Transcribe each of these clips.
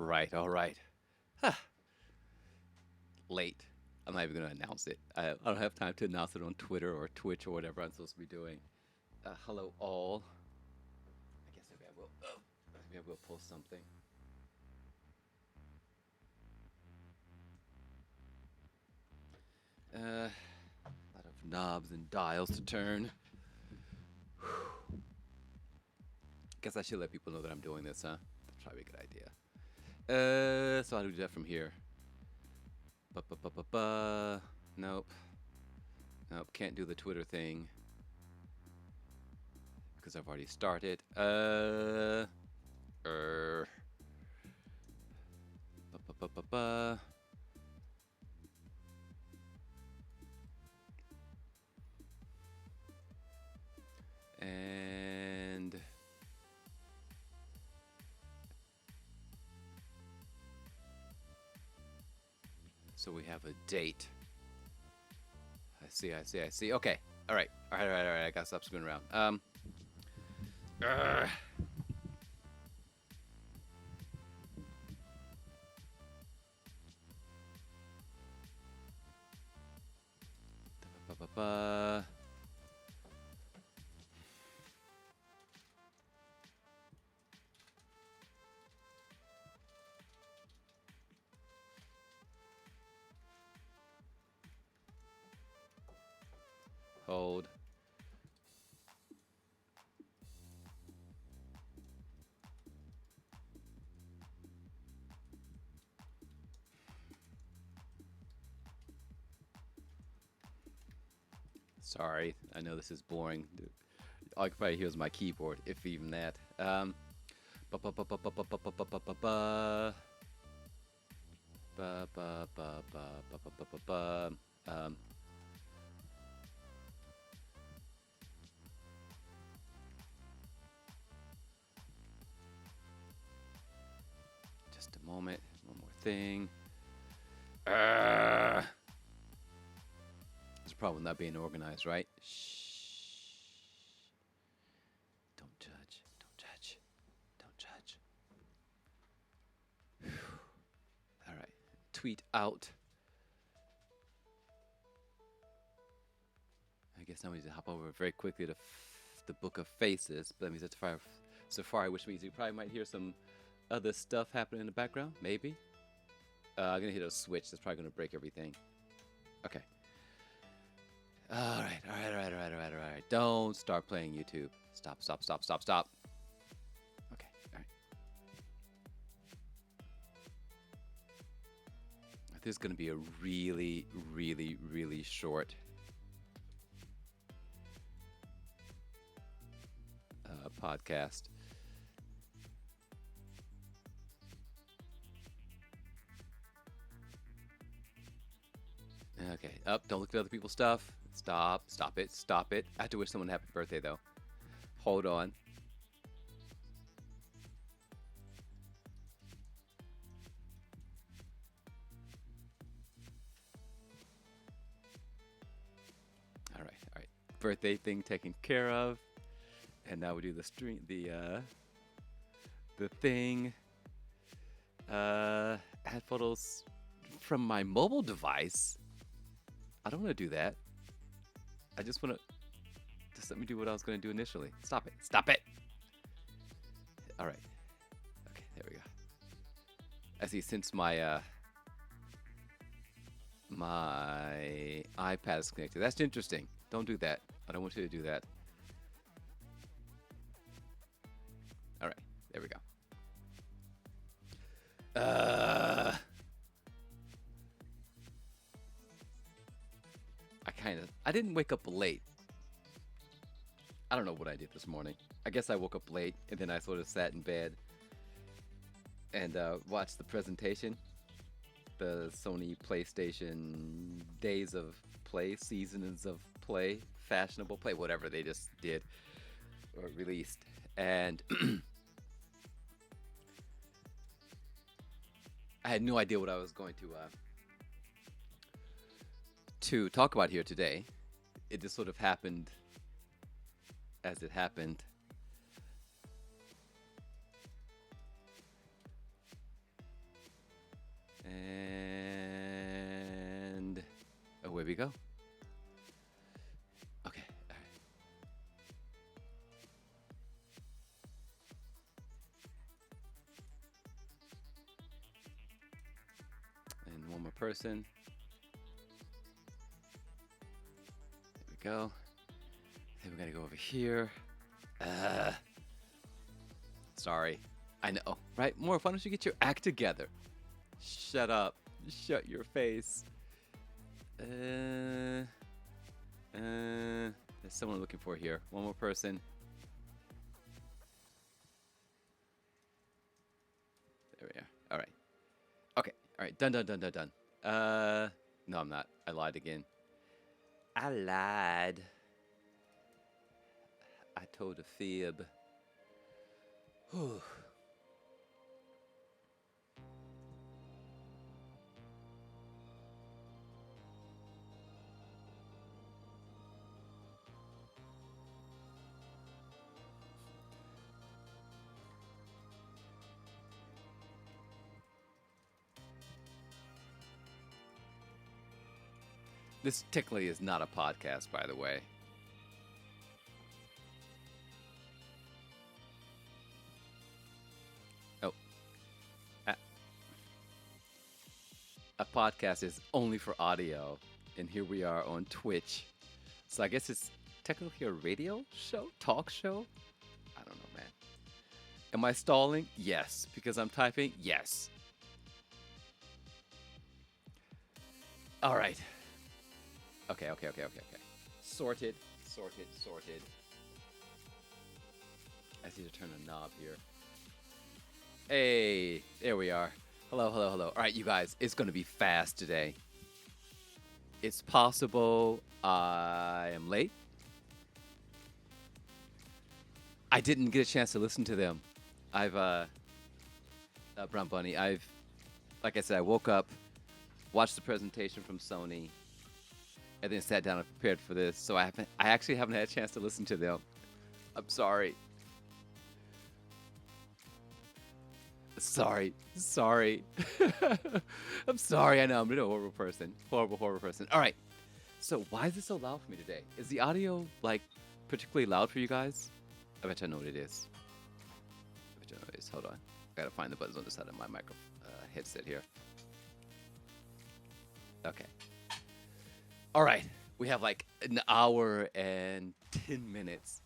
right, all right. Huh. Late. I'm not even going to announce it. I don't have time to announce it on Twitter or Twitch or whatever I'm supposed to be doing. Hello, all. I guess maybe I will. Maybe I will post something. A lot of knobs and dials to turn. Guess I should let people know that I'm doing this, huh? That's probably a good idea. So how do we do that from here? Ba-ba-ba-ba-ba. Nope. Nope, can't do the Twitter thing. Because I've already started. Ba-ba-ba-ba-ba. And so we have a date. I see. Okay. All right. I gotta stop screwing around. Uh, ba-ba-ba. Hold. Sorry, I know this is boring. All I can probably hear is my keyboard, if even that. Ba ba ba ba ba ba ba ba ba ba ba ba. Ba ba ba ba ba ba ba ba ba. Just a moment. One more thing. There's a problem with not being organized, right? Shh. Don't judge. Don't judge. Don't judge. All right. Tweet out. I guess now we need to hop over very quickly to the Book of Faces. But that means it's Safari, which means you probably might hear some other stuff happening in the background. Maybe. I'm going to hit a switch. That's probably going to break everything. Okay. All right. Don't start playing YouTube. Stop. Okay, all right. This is going to be a really short podcast. Okay, up. Don't look at other people's stuff. Stop it. I have to wish someone a happy birthday, though. Hold on. All right. Birthday thing taken care of. And now we do the stream, the thing. Add photos from my mobile device. I don't want to do that. I just want to just let me do what I was going to do initially. Stop it. All right. Okay, there we go. I see. Since my my iPad is connected, that's interesting. Don't do that. I don't want you to do that. All right, there we go. I didn't wake up late. I don't know what I did this morning. I guess I woke up late and then I sort of sat in bed and watched the presentation. The Sony PlayStation Days of Play, Seasons of Play, Fashionable Play, whatever they just did or released. And I had no idea what I was going to talk about here today. It just sort of happened as it happened. And away we go. Okay. All right. And one more person. There we go. Then we gotta go over here. Sorry. I know, right? Morph, why don't you get your act together? Shut up. Shut your face. There's someone I'm looking for here. One more person. There we are. All right. Okay. All right. Done, done, done, done, done. No, I'm not. I lied again. I lied. I told a fib. Whew. This technically is not a podcast, by the way. Oh. A podcast is only for audio, and here we are on Twitch. So I guess it's technically a radio show? Talk show? I don't know, man. Am I stalling? Yes. Because I'm typing? Yes. All right. Okay. Sorted. I need to turn a knob here. Hey, there we are. Hello. All right, you guys, it's going to be fast today. It's possible I am late. I didn't get a chance to listen to them. Brown Bunny, like I said, I woke up, watched the presentation from Sony, and then sat down and prepared for this. So I actually haven't had a chance to listen to them. I'm sorry. Sorry. I'm sorry. I know I'm a horrible person. Horrible person. All right. So why is it so loud for me today? Is the audio like particularly loud for you guys? I bet I know what it is. Hold on. I gotta find the buttons on the side of my headset here. Okay. All right. We have like an hour and 10 minutes.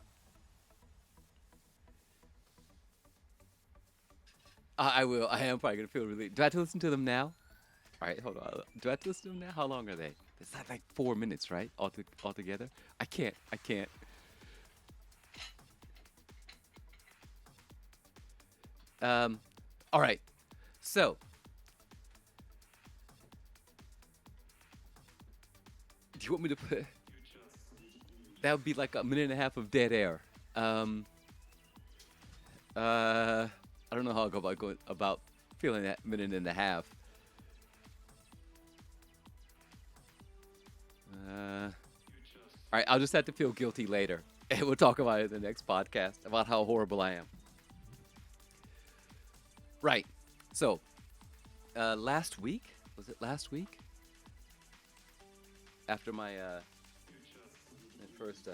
I will. I am probably going to feel relieved. Do I have to listen to them now? All right, hold on. Do I have to listen to them now? How long are they? It's like 4 minutes, right? Altogether? I can't. All right. So. Do you want me to put... That would be like a minute and a half of dead air. I don't know how I'll go about feeling that minute and a half. All right, I'll just have to feel guilty later. And we'll talk about it in the next podcast, about how horrible I am. Right. So, last week? Was it last week? After my first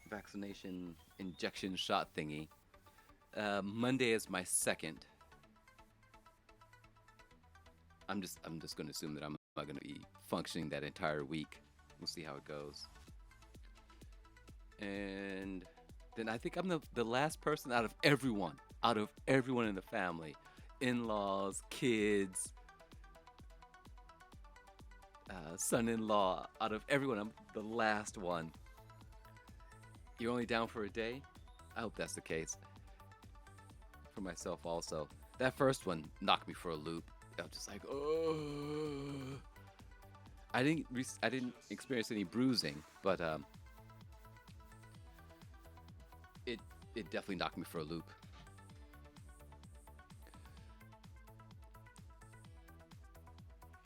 vaccination injection shot thingy. Monday is my second. I'm just going to assume that I'm not going to be functioning that entire week. We'll see how it goes. And then I think I'm the last person out of everyone in the family, in-laws, kids, son-in-law, out of everyone, I'm the last one. You're only down for a day? I hope that's the case. For myself also. That first one knocked me for a loop. I was just like, oh. I didn't experience any bruising, but it definitely knocked me for a loop.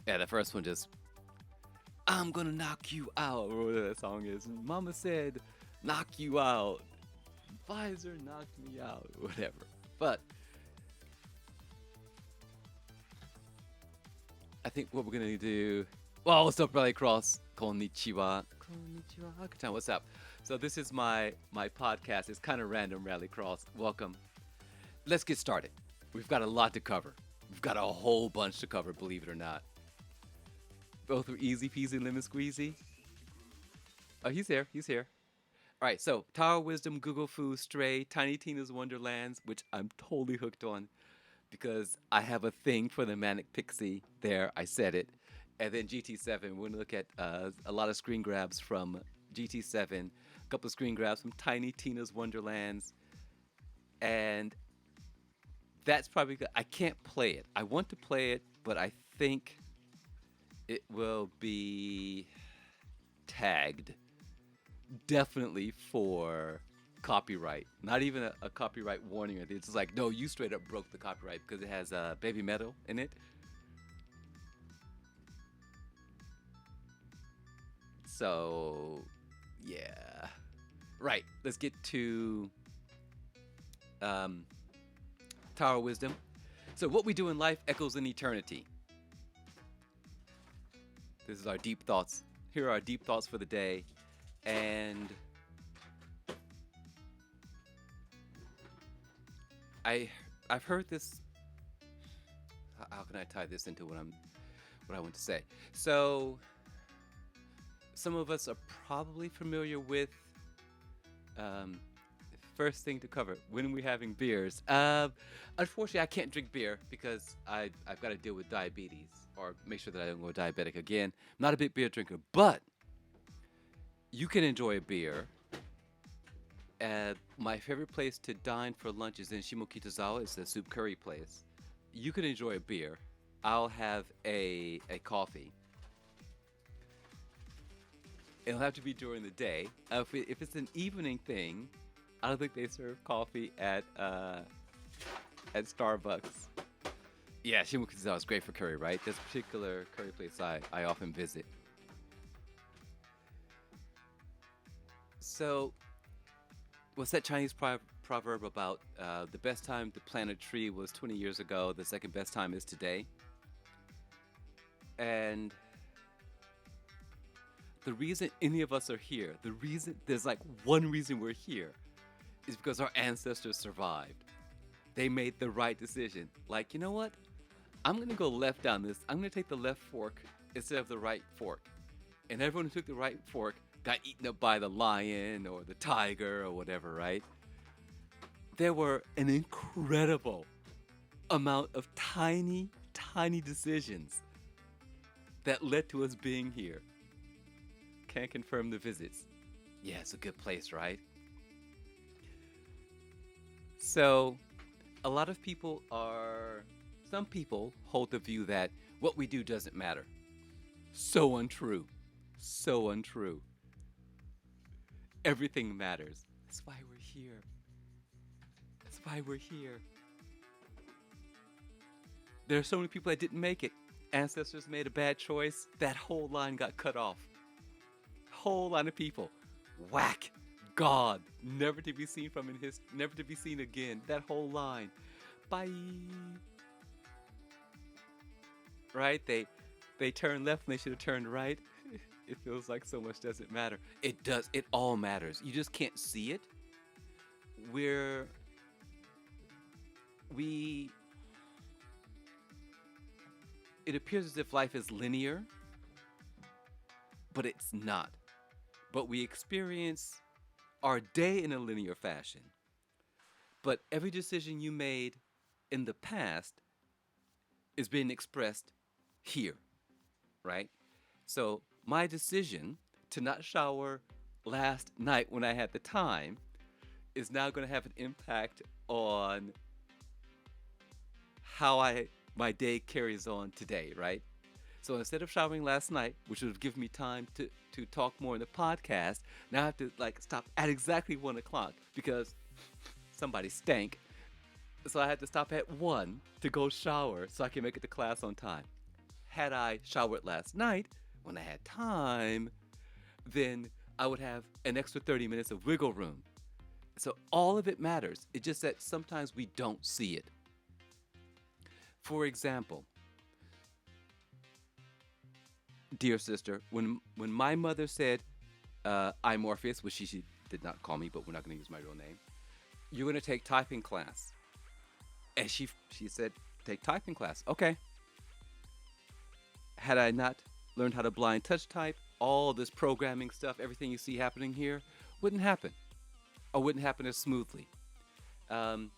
Yeah, the first one just, I'm gonna knock you out, or whatever that song is. Mama said, knock you out. Pfizer knocked me out, whatever. But think what we're gonna do. Well, what's up, Rally Cross? Konnichiwa. Konnichiwa. Hakuchan, what's up? So this is my podcast. It's kind of random, Rally Cross. Welcome. Let's get started. We've got a lot to cover. We've got a whole bunch to cover, believe it or not. Both were easy peasy lemon squeezy. Oh, he's here. He's here. All right, so Tower of Wisdom, Google Foo, Stray, Tiny Tina's Wonderlands, which I'm totally hooked on because I have a thing for the Manic Pixie. There, I said it. And then GT7, we're gonna look at a lot of screen grabs from GT7, a couple of screen grabs from Tiny Tina's Wonderlands, and that's probably good. I can't play it. I want to play it, but I think it will be tagged definitely for copyright. Not even a copyright warning or anything. It's just like, no, you straight up broke the copyright because it has baby metal in it. So, yeah. Right. Let's get to um, Tower of Wisdom. So, what we do in life echoes in eternity. This is our deep thoughts. Here are our deep thoughts for the day. And I've heard this. How can I tie this into what I want to say? So some of us are probably familiar with first thing to cover when we're having beers. Unfortunately, I can't drink beer because I've got to deal with diabetes or make sure that I don't go diabetic again. I'm not a big beer drinker, but you can enjoy a beer. My favorite place to dine for lunch is in Shimokitazawa. It's a soup curry place. You can enjoy a beer. I'll have a coffee. It'll have to be during the day. If it's an evening thing, I don't think they serve coffee at Starbucks. Yeah, Shimokitazawa is great for curry, right? There's a particular curry place I often visit. So, what's that Chinese proverb about the best time to plant a tree was 20 years ago, the second best time is today? And the reason any of us are here, there's like one reason we're here, is because our ancestors survived. They made the right decision. Like, you know what? I'm going to go left down this. I'm going to take the left fork instead of the right fork. And everyone who took the right fork got eaten up by the lion or the tiger or whatever, right? There were an incredible amount of tiny, tiny decisions that led to us being here. Can't confirm the visits. Yeah, it's a good place, right? So, some people hold the view that what we do doesn't matter. So untrue. So untrue. Everything matters. That's why we're here. That's why we're here. There are so many people that didn't make it. Ancestors made a bad choice. That whole line got cut off. Whole line of people. Whack. God. Never to be seen never to be seen again. That whole line. Bye. Right? They turned left when they should have turned right. It feels like so much doesn't matter. It does. It all matters. You just can't see it. It appears as if life is linear, but it's not. But we experience our day in a linear fashion. But every decision you made in the past is being expressed here, right? So my decision to not shower last night when I had the time is now going to have an impact on how my day carries on today, right? So instead of showering last night, which would have given me time to talk more in the podcast, now I have to stop at exactly 1 o'clock because somebody stank. So I had to stop at 1 to go shower so I can make it to class on time. Had I showered last night when I had time, then I would have an extra 30 minutes of wiggle room. So all of it matters. It's just that sometimes we don't see it. For example, dear sister, when my mother said, I'm Morpheus, which she did not call me, but we're not going to use my real name. You're going to take typing class. And she said, take typing class. Okay. Had I not learned how to blind touch type, all this programming stuff, everything you see happening here, wouldn't happen. Or wouldn't happen as smoothly. Mommy,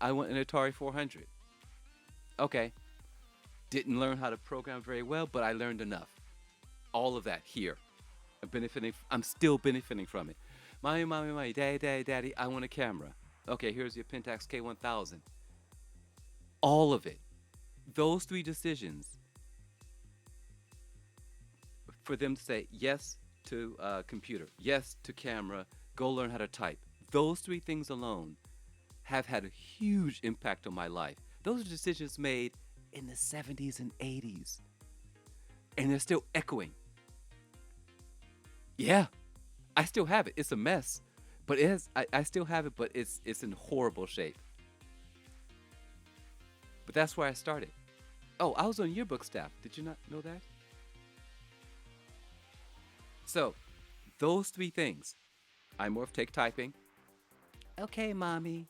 I want an Atari 400. Okay. Didn't learn how to program very well, but I learned enough. All of that here. I'm still benefiting from it. Mommy, daddy, I want a camera. Okay, here's your Pentax K1000. All of it. Those three decisions for them to say yes to computer, yes to camera, go learn how to type. Those three things alone have had a huge impact on my life. Those are decisions made in the 70s and 80s. And they're still echoing. Yeah, I still have it. It's a mess. But I still have it, but it's in horrible shape. But that's where I started. Oh, I was on yearbook staff. Did you not know that? So, those three things. iMorph, take typing. Okay, mommy.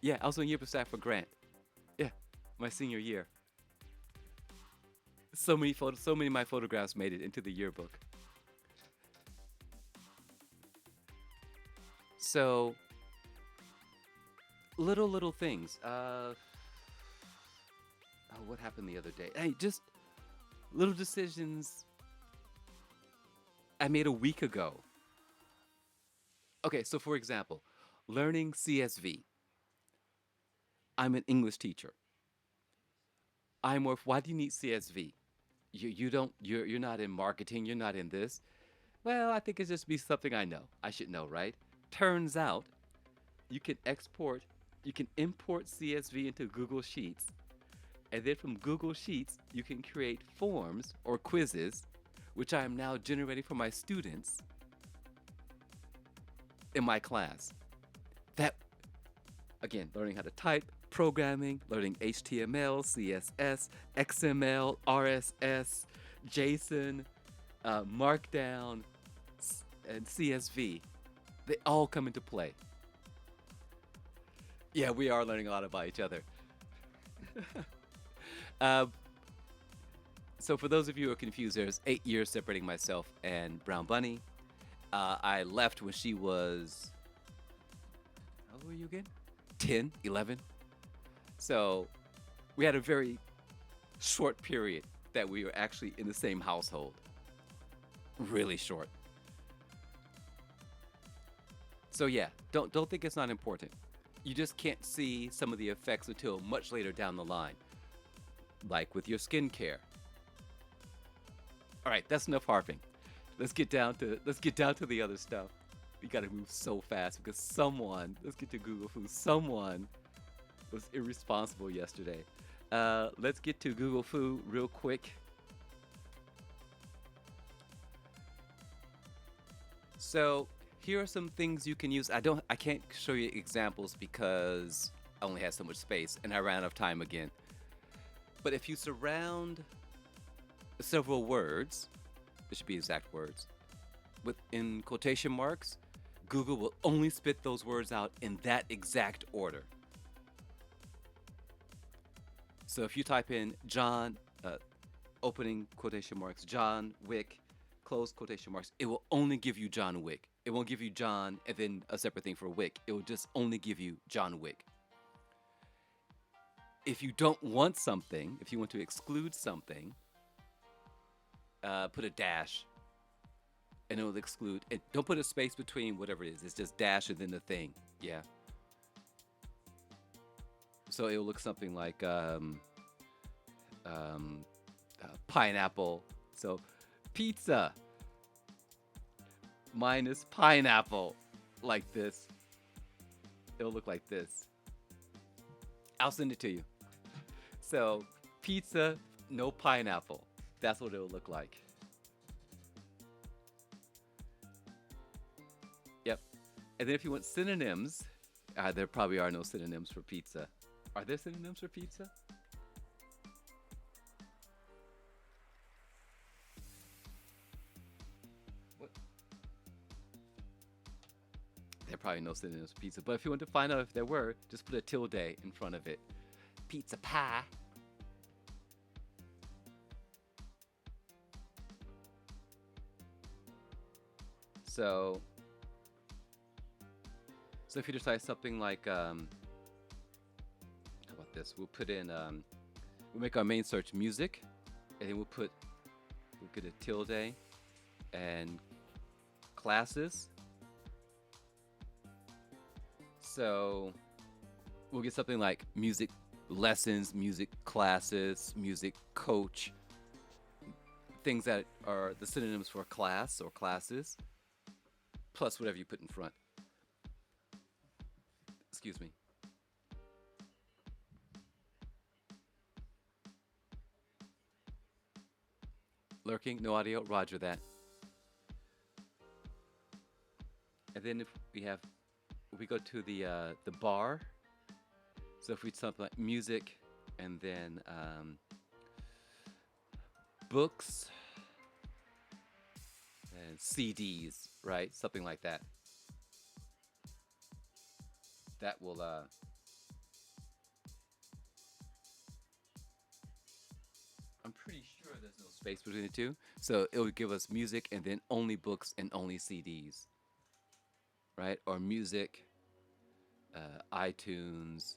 Yeah, I was on yearbook staff for Grant. Yeah, my senior year. So many of my photographs made it into the yearbook. So, little things. What happened the other day? Hey, just little decisions I made a week ago. Okay, so for example, learning CSV. I'm an English teacher. iMorph, why do you need CSV? You're not in marketing, you're not in this. Well, I think it's just be something I know. I should know, right? Turns out you can import CSV into Google Sheets. And then from Google Sheets, you can create forms or quizzes, which I am now generating for my students in my class. That, again, learning how to type, programming, learning HTML, CSS, XML, RSS, JSON, Markdown, and CSV. They all come into play. Yeah, we are learning a lot about each other. So for those of you who are confused, there's 8 years separating myself and Brown Bunny. I left when she was, how old were you again? 10, 11. So we had a very short period that we were actually in the same household. Really short. So yeah, don't think it's not important. You just can't see some of the effects until much later down the line. Like with your skincare. All right, that's enough harping. Let's get down to the other stuff. We gotta move so fast because let's get to Google Foo. Someone was irresponsible yesterday. Let's get to Google Foo real quick. So here are some things you can use. I can't show you examples because I only had so much space and I ran out of time again. But if you surround several words, it should be exact words, in quotation marks, Google will only spit those words out in that exact order. So if you type in John, opening quotation marks, John Wick, close quotation marks, it will only give you John Wick. It won't give you John and then a separate thing for Wick. It will just only give you John Wick. If you don't want something, if you want to exclude something, put a dash and it will exclude it. Don't put a space between whatever it is. It's just dash and then the thing. Yeah. So it will look something like pineapple. So pizza minus pineapple, like this. It'll look like this. I'll send it to you. So pizza, no pineapple. That's what it'll look like. Yep. And then if you want synonyms, there probably are no synonyms for pizza. Are there synonyms for pizza? probably no synonyms for pizza. But if you want to find out if there were, just put a tilde in front of it. Pizza pie. So, so if you decide something like, how about this? We'll put in, we'll make our main search music, and then we'll get a tilde, and classes. So we'll get something like music lessons, music classes, music coach, things that are the synonyms for class or classes, plus whatever you put in front. Excuse me. Lurking, no audio, roger that. And then if we go to the bar. So if we do something like music, and then books and CDs, right? Something like that. That will I'm pretty sure there's no space between the two. So it would give us music and then only books and only CDs, right? Or music, iTunes,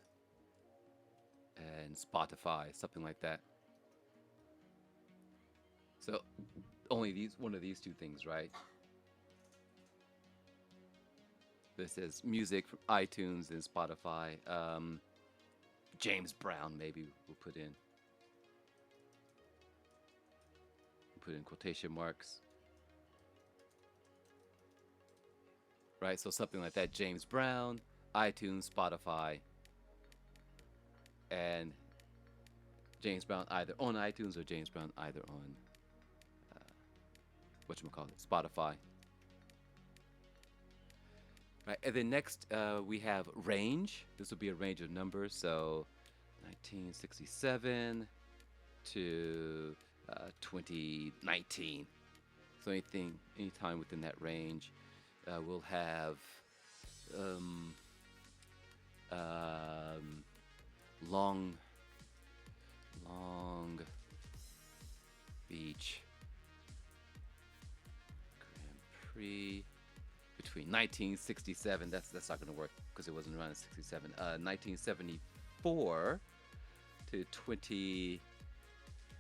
and Spotify, something like that. So only one of these two things, right? This is music from iTunes and Spotify. James Brown, maybe we'll put in. Put in quotation marks. Right, so something like that. James Brown, iTunes, Spotify, and James Brown either on iTunes or James Brown either on whatchamacallit, Spotify. Right, and then next we have range. This will be a range of numbers, so 1967 to 2019. So anytime within that range, we'll have Long Beach Grand Prix between 1967. That's not going to work because it wasn't around in 67. 1974 to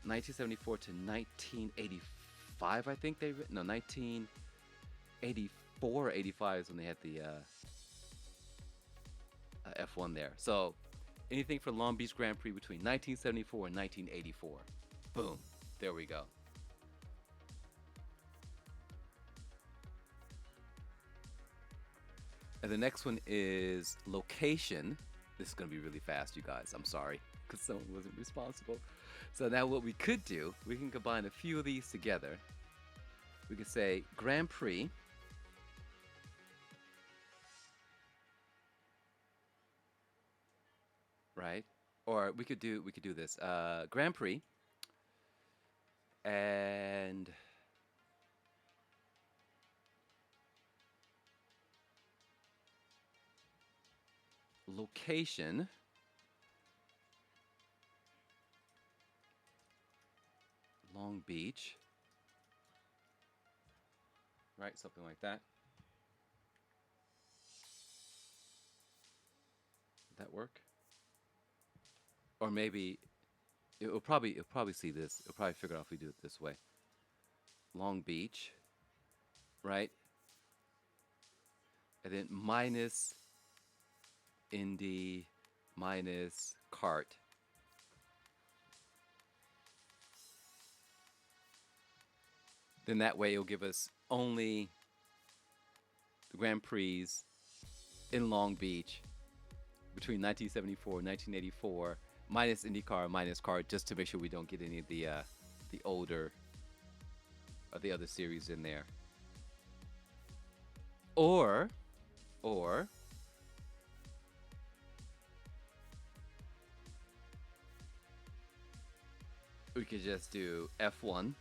1974 to 1985. I think they 1984 or 85 is when they had the F1 there. So anything for Long Beach Grand Prix between 1974 and 1984. Boom. There we go. And the next one is location. This is going to be really fast, you guys. I'm sorry, because someone wasn't responsible. So now what we could do, we can combine a few of these together. We could say Grand Prix. Right? Or we could do this. Grand Prix. And location. Long Beach. Right? Something like that. Would that work? Or maybe it'll probably see this. It'll probably figure out if we do it this way. Long Beach, right? And then minus Indy minus Cart. Then that way it'll give us only the Grand Prix in Long Beach between 1974 and 1984, minus IndyCar, minus Cart, just to make sure we don't get any of the older or the other series in there. Or we could just do F1,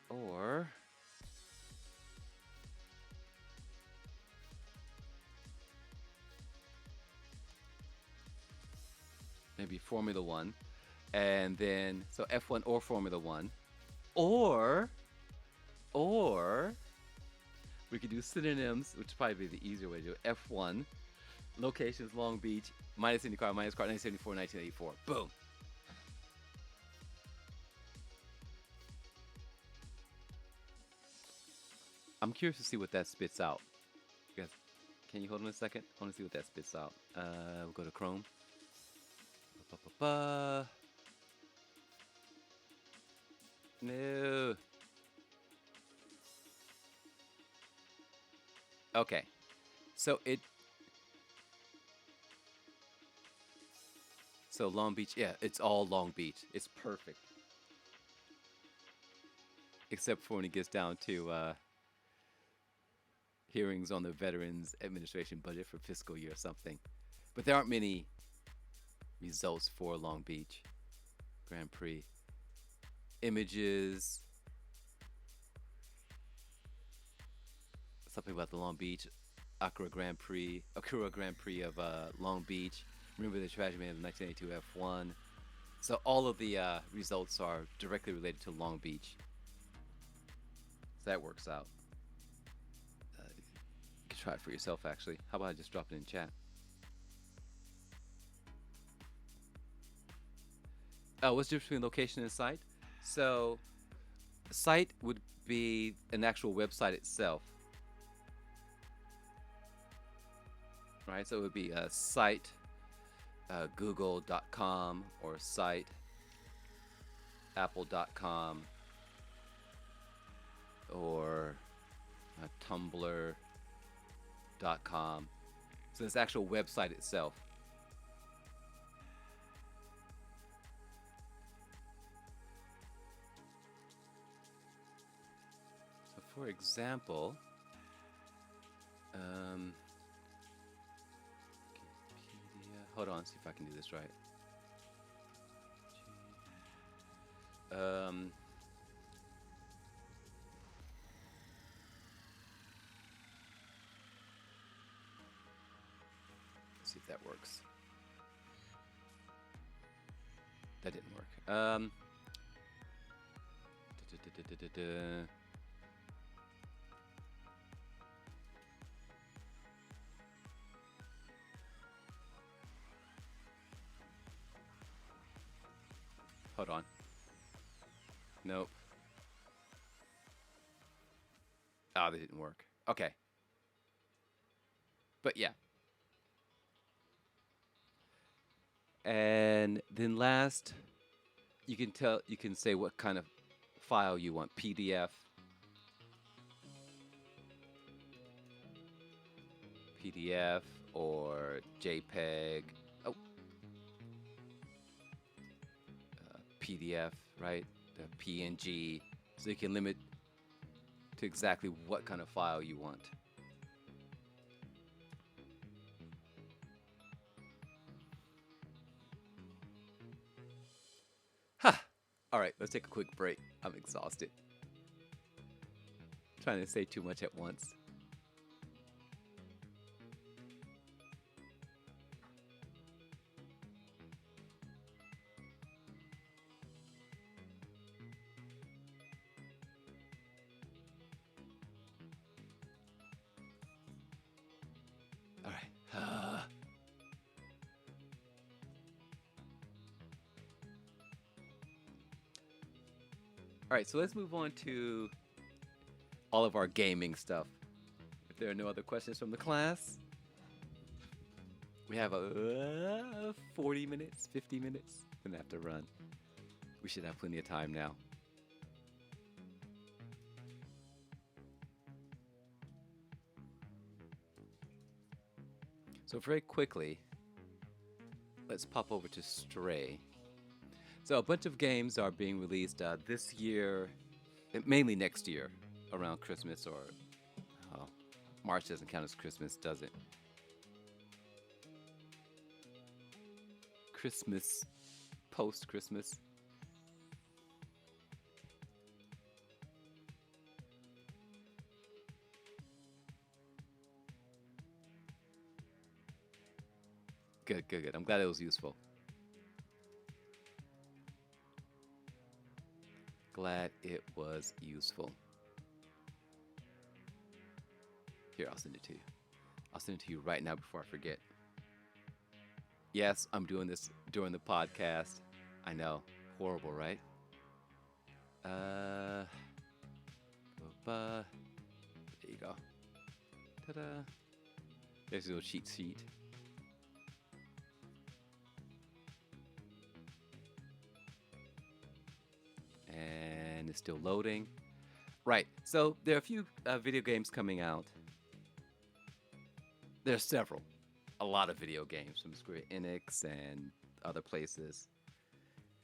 or maybe Formula One, and then so F1 or Formula One, or or we could do synonyms, which would probably be the easier way to do it. F1 locations: Long Beach, minus IndyCar, minus car, 1974, 1984. Boom. I'm curious to see what that spits out. You guys, can you hold on a second? I want to see what that spits out. We'll go to Chrome. Ba-ba-ba. No. Okay. So it. So Long Beach, yeah, it's all Long Beach. It's perfect, except for when it gets down to hearings on the Veterans Administration budget for fiscal year something. But there aren't many results for Long Beach Grand Prix. Images, something about the Long Beach Acura Grand Prix of Long Beach. Remember the tragedy of the 1982 F1. So all of the results are directly related to Long Beach. So that works out. You can try it for yourself, actually. How about I just drop it in chat? What's the difference between location and site? So, site would be an actual website itself, right? So it would be a site, google.com, or site, apple.com, or tumblr.com. So it's the actual website itself. So for example, Wikipedia. Hold on, see if I can do this right. Let's see if that works. That didn't work. Hold on. Nope. Oh, that didn't work. Okay. But yeah. And then last, you can say what kind of file you want. PDF, or JPEG. Oh, PDF, right? The PNG. So you can limit to exactly what kind of file you want. Ha! All right, let's take a quick break. I'm exhausted. Trying to say too much at once. All right. All right, so let's move on to all of our gaming stuff. If there are no other questions from the class, we have 40 minutes, 50 minutes. We're gonna have to run. We should have plenty of time now. So very quickly, let's pop over to Stray. So a bunch of games are being released this year, mainly next year, around Christmas, or March doesn't count as Christmas, does it? Christmas, post-Christmas. Good, good, good. I'm glad it was useful. glad it was useful. Here, I'll send it to you. I'll send it to you right now before I forget. Yes, I'm doing this during the podcast. I know. Horrible, right? Uh, there you go. Ta-da. There's a little cheat sheet. And it's still loading. Right. So there are a few video games coming out. There's several. A lot of video games from Square Enix and other places.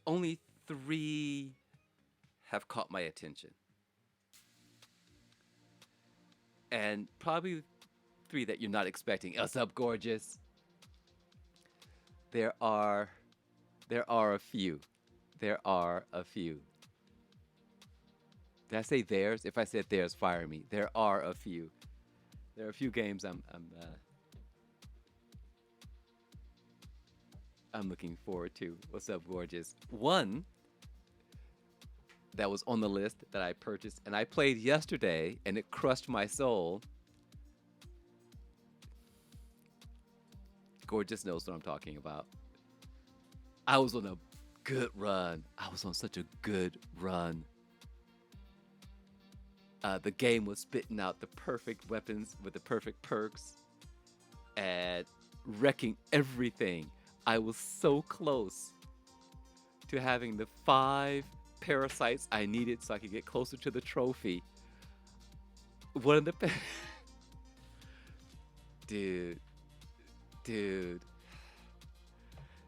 Only 3 have caught my attention. And probably 3 that you're not expecting. What's up, gorgeous? There are a few. There are a few. Did I say theirs? If I said theirs, fire me. There are a few. There are a few games I'm looking forward to. What's up, gorgeous? One that was on the list that I purchased and I played yesterday and it crushed my soul. Gorgeous knows what I'm talking about. I was on a good run. I was on such a good run. The game was spitting out the perfect weapons with the perfect perks and wrecking everything. I was so close to having the 5 parasites I needed so I could get closer to the trophy. One of the dude.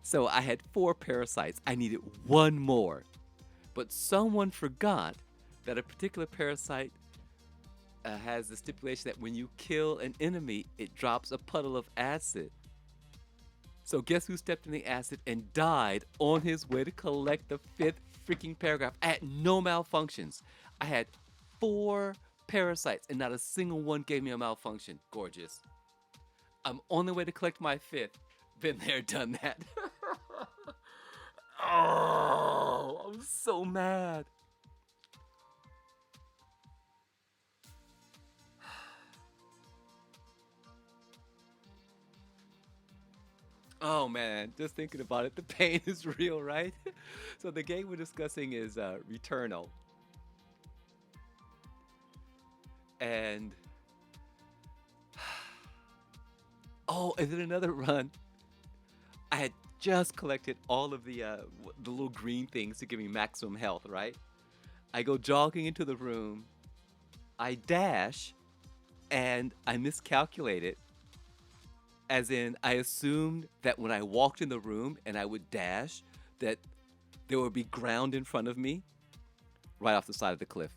So I had 4 parasites. I needed 1 more. But someone forgot that a particular parasite has the stipulation that when you kill an enemy, it drops a puddle of acid. So guess who stepped in the acid and died on his way to collect the 5th freaking paragraph? I had no malfunctions. I had 4 parasites and not a single one gave me a malfunction. Gorgeous. I'm on the way to collect my 5th. Been there, done that. Oh, I'm so mad. Oh man, just thinking about it, the pain is real, right? So the game we're discussing is Returnal. And oh, is it another run? I had just collected all of the little green things to give me maximum health, right? I go jogging into the room, I dash, and I miscalculated. As in, I assumed that when I walked in the room and I would dash, that there would be ground in front of me right off the side of the cliff.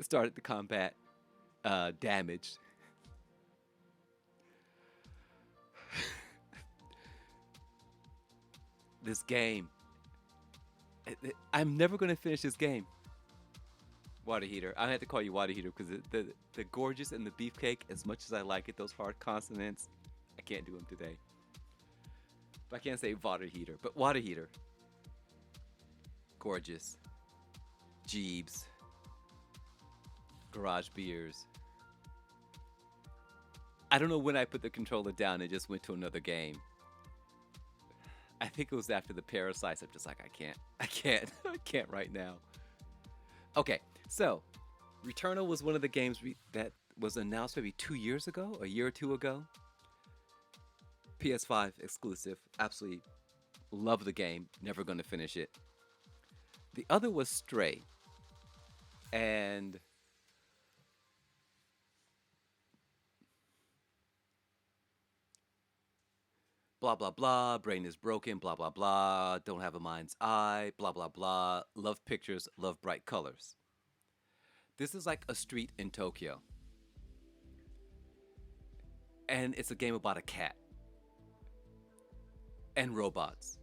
Started the combat damaged. This game. I'm never going to finish this game. Water heater. I have to call you water heater because the gorgeous and the beefcake, as much as I like it, those hard consonants, I can't do them today. But I can't say water heater, but water heater. Gorgeous. Jeebs. Garage beers. I don't know when I put the controller down and just went to another game. I think it was after the parasites. I'm just like, I can't right now. Okay, so Returnal was one of the games that was announced maybe 2 years ago, a year or 2 ago. PS5 exclusive. Absolutely love the game. Never going to finish it. The other was Stray. And blah, blah, blah, brain is broken, blah, blah, blah, don't have a mind's eye, blah, blah, blah, love pictures, love bright colors. This is like a street in Tokyo. And it's a game about a cat. And robots.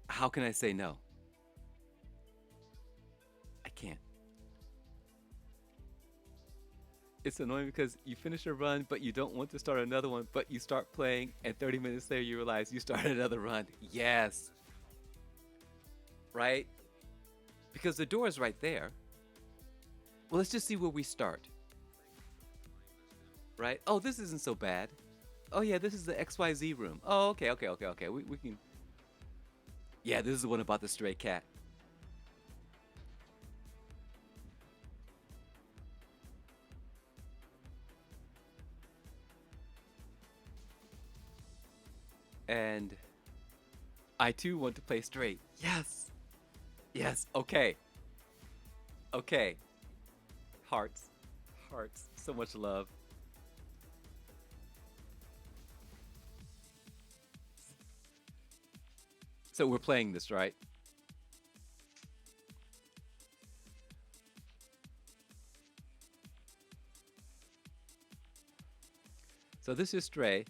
How can I say no? I can't. It's annoying because you finish a run, but you don't want to start another one, but you start playing, and 30 minutes later you realize you started another run. Yes, right? Because the door is right there. Well, let's just see where we start, right? Oh, this isn't so bad. Oh, yeah, this is the XYZ room. Oh, okay, okay, okay, okay. We can. Yeah, this is the one about the stray cat. And I too want to play straight. Yes. Yes. Okay. Okay. Hearts. Hearts. So much love. So we're playing this, right? So this is Stray.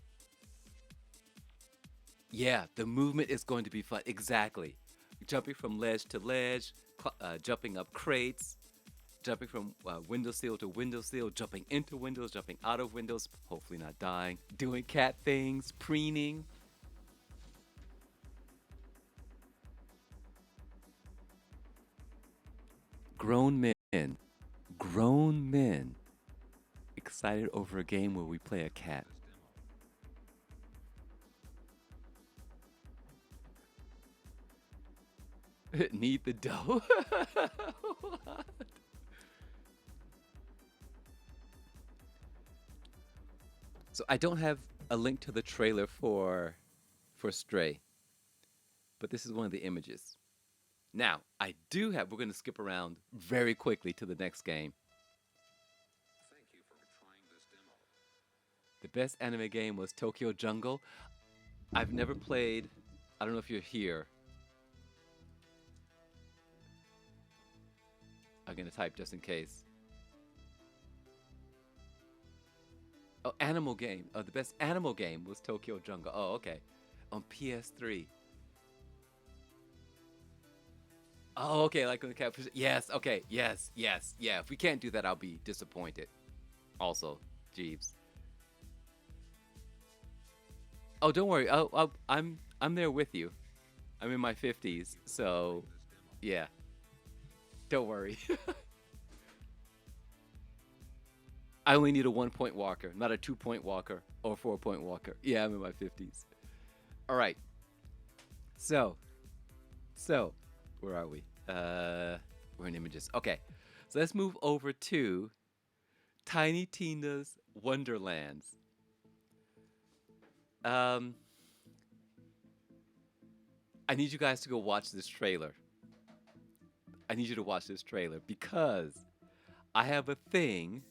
Yeah, the movement is going to be fun. Exactly. Jumping from ledge to ledge, jumping up crates, jumping from windowsill to windowsill, jumping into windows, jumping out of windows, hopefully not dying, doing cat things, preening. Grown men, grown men, excited over a game where we play a cat. Need the dough. So I don't have a link to the trailer for Stray, but this is one of the images. Now, I do have, we're going to skip around very quickly to the next game. The best anime game was Tokyo Jungle. I've never played, I don't know if you're here. I'm going to type just in case. Oh, animal game. Oh, the best animal game was Tokyo Jungle. Oh, okay. On PS3. Oh, okay, like on the cat. Yes, okay, yes, yes, yeah. If we can't do that, I'll be disappointed. Also, Jeeves. Oh, don't worry. I'm there with you. I'm in my 50s, so yeah. Don't worry. I only need a 1 point walker, not a 2 point walker or 4 point walker. Yeah, I'm in my 50s. All right. So, so, where are we? We're in images. Okay. So let's move over to Tiny Tina's Wonderlands. Um, I need you guys to go watch this trailer. I need you to watch this trailer because I have a thing.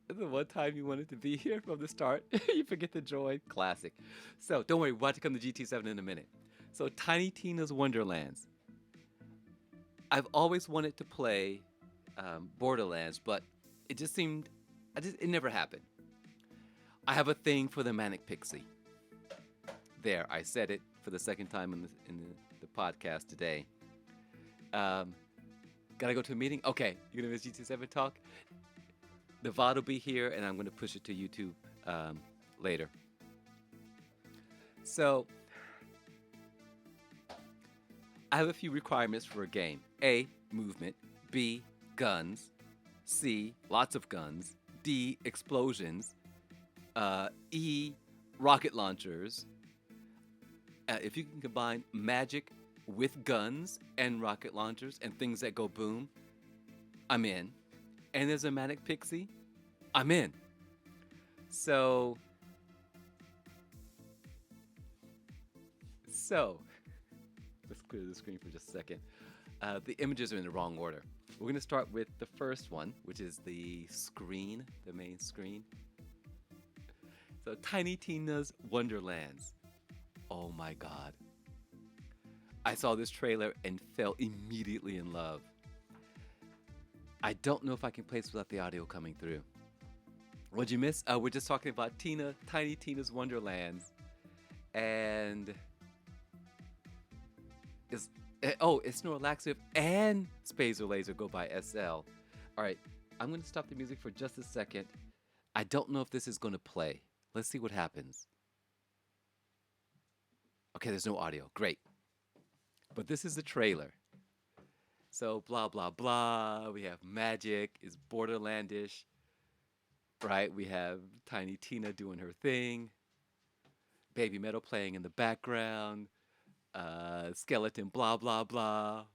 The one time you wanted to be here from the start, you forget to join. Classic. So don't worry, we're about to come to GT7 in a minute. So Tiny Tina's Wonderlands. I've always wanted to play Borderlands, but it just seemed, it never happened. I have a thing for the Manic Pixie. There, I said it for the second time in the podcast today. Gotta go to a meeting? Okay, you're gonna miss GT7 talk? The VOD will be here, and I'm gonna push it to YouTube later. So, I have a few requirements for a game. A, movement. B, guns. C, lots of guns. D, explosions. E, rocket launchers. If you can combine magic with guns and rocket launchers and things that go boom, I'm in. And there's a Manic Pixie, I'm in. So, let's clear the screen for just a second. The images are in the wrong order. We're going to start with the first one, which is the screen, the main screen. So, Tiny Tina's Wonderlands. Oh my god. I saw this trailer and fell immediately in love. I don't know if I can play this without the audio coming through. What'd you miss? We're just talking about Tiny Tina's Wonderlands. And it's Snorlaxif and Spazer Laser go by SL. All right, I'm going to stop the music for just a second. I don't know if this is going to play. Let's see what happens. Okay, there's no audio. Great. But this is the trailer. So, blah, blah, blah. We have magic, it's Borderlandish, right? We have Tiny Tina doing her thing, Baby Metal playing in the background, skeleton, blah, blah, blah.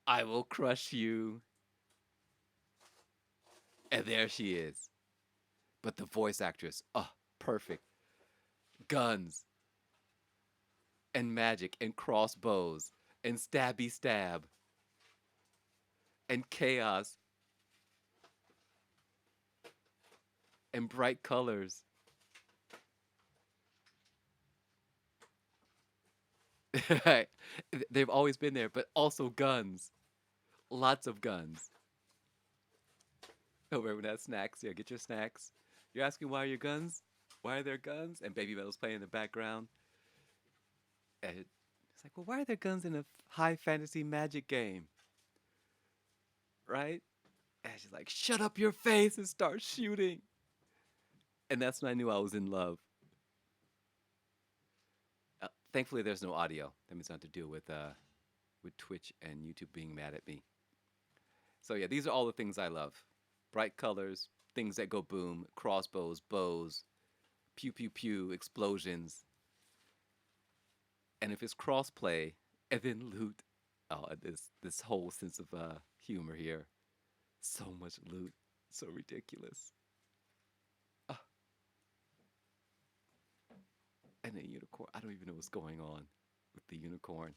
I will crush you. And there she is. But the voice actress, oh, perfect. Guns and magic and crossbows and stabby stab and chaos and bright colors. They've always been there, but also guns. Lots of guns. Oh, everyone has snacks. Yeah, get your snacks. You're asking why are your guns? Why are there guns? And Baby Metal's playing in the background. And it's like, well, why are there guns in a high fantasy magic game? Right? And she's like, shut up your face and start shooting. And that's when I knew I was in love. Thankfully, there's no audio. That means I don't have to deal with Twitch and YouTube being mad at me. So yeah, these are all the things I love: bright colors, things that go boom, crossbows, bows, pew pew pew, explosions, and if it's crossplay and then loot, oh, this whole sense of humor here. So much loot, so ridiculous. Ah, and a unicorn. I don't even know what's going on with the unicorn.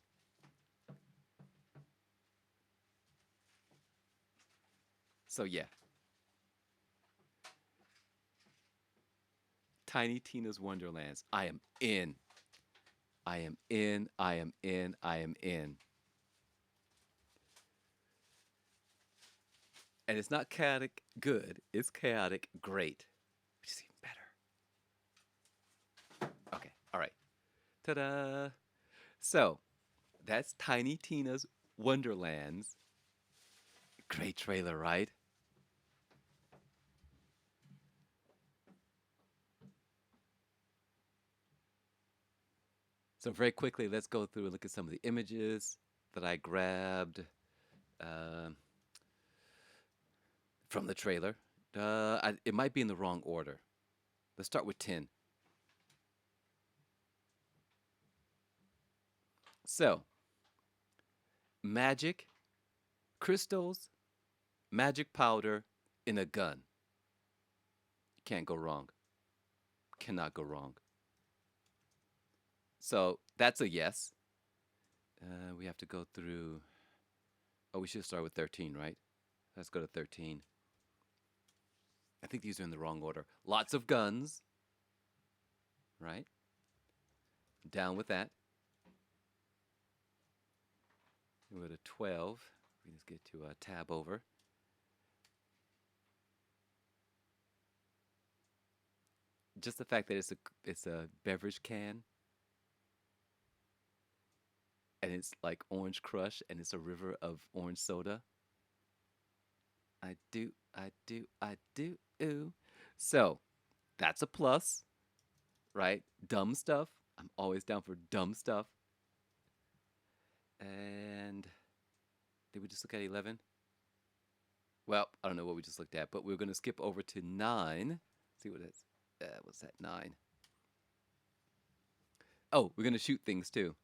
So yeah, Tiny Tina's Wonderlands. I am in. I am in. I am in. I am in. And it's not chaotic good. It's chaotic great, which is even better. Okay. All right. Ta-da! So that's Tiny Tina's Wonderlands. Great trailer, right? So very quickly, let's go through and look at some of the images that I grabbed um from the trailer. It might be in the wrong order. Let's start with 10. So, magic, crystals, magic powder in a gun. Can't go wrong. Cannot go wrong. So, that's a yes. We have to go through. Oh, we should start with 13, right? Let's go to 13. I think these are in the wrong order. Lots of guns, right? Down with that. We go to 12. We just get to tab over. Just the fact that it's a beverage can and it's like orange crush and it's a river of orange soda. I do, I do, I do. Ooh. So that's a plus, right? Dumb stuff. I'm always down for dumb stuff. And did we just look at 11? Well, I don't know what we just looked at, but we're going to skip over to 9. See what it's. What's that? 9. Oh, we're going to shoot things too.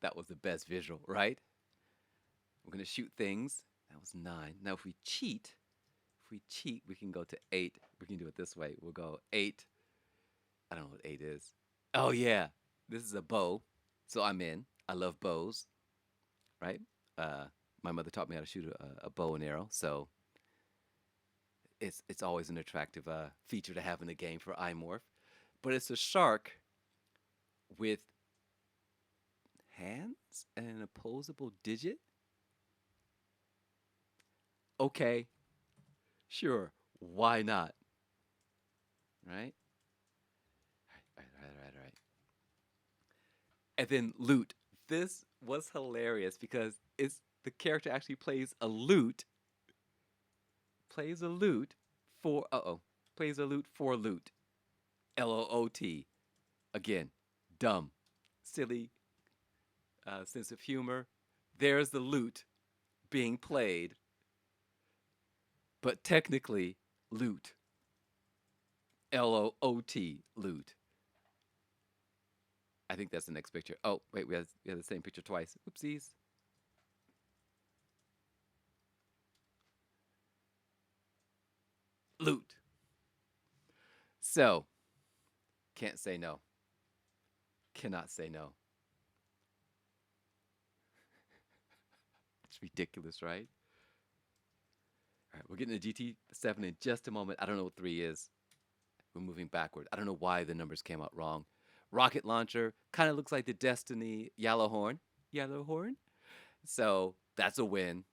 That was the best visual, right? We're going to shoot things. That was 9. Now, if we cheat, we can go to 8. We can do it this way. We'll go 8. I don't know what 8 is. Oh, yeah. This is a bow. So I'm in. I love bows, right? Uh, my mother taught me how to shoot a bow and arrow. So it's always an attractive feature to have in the game for iMorph. But it's a shark with hands and an opposable digit. Okay, sure, why not? Right? Right. And then lute. This was hilarious because it's the character actually plays a lute Plays a lute for plays a lute for loot. LOOT. Again, dumb, silly sense of humor. There's the lute being played, but technically loot. LOOT, loot. I think that's the next picture. Oh, wait, we have the same picture twice. Oopsies. Loot. So, can't say no. Cannot say no. It's ridiculous, right? All right, we're getting to GT7 in just a moment. I don't know what 3 is. We're moving backward. I don't know why the numbers came out wrong. Rocket launcher kind of looks like the Destiny Yellowhorn. Yellowhorn? So that's a win.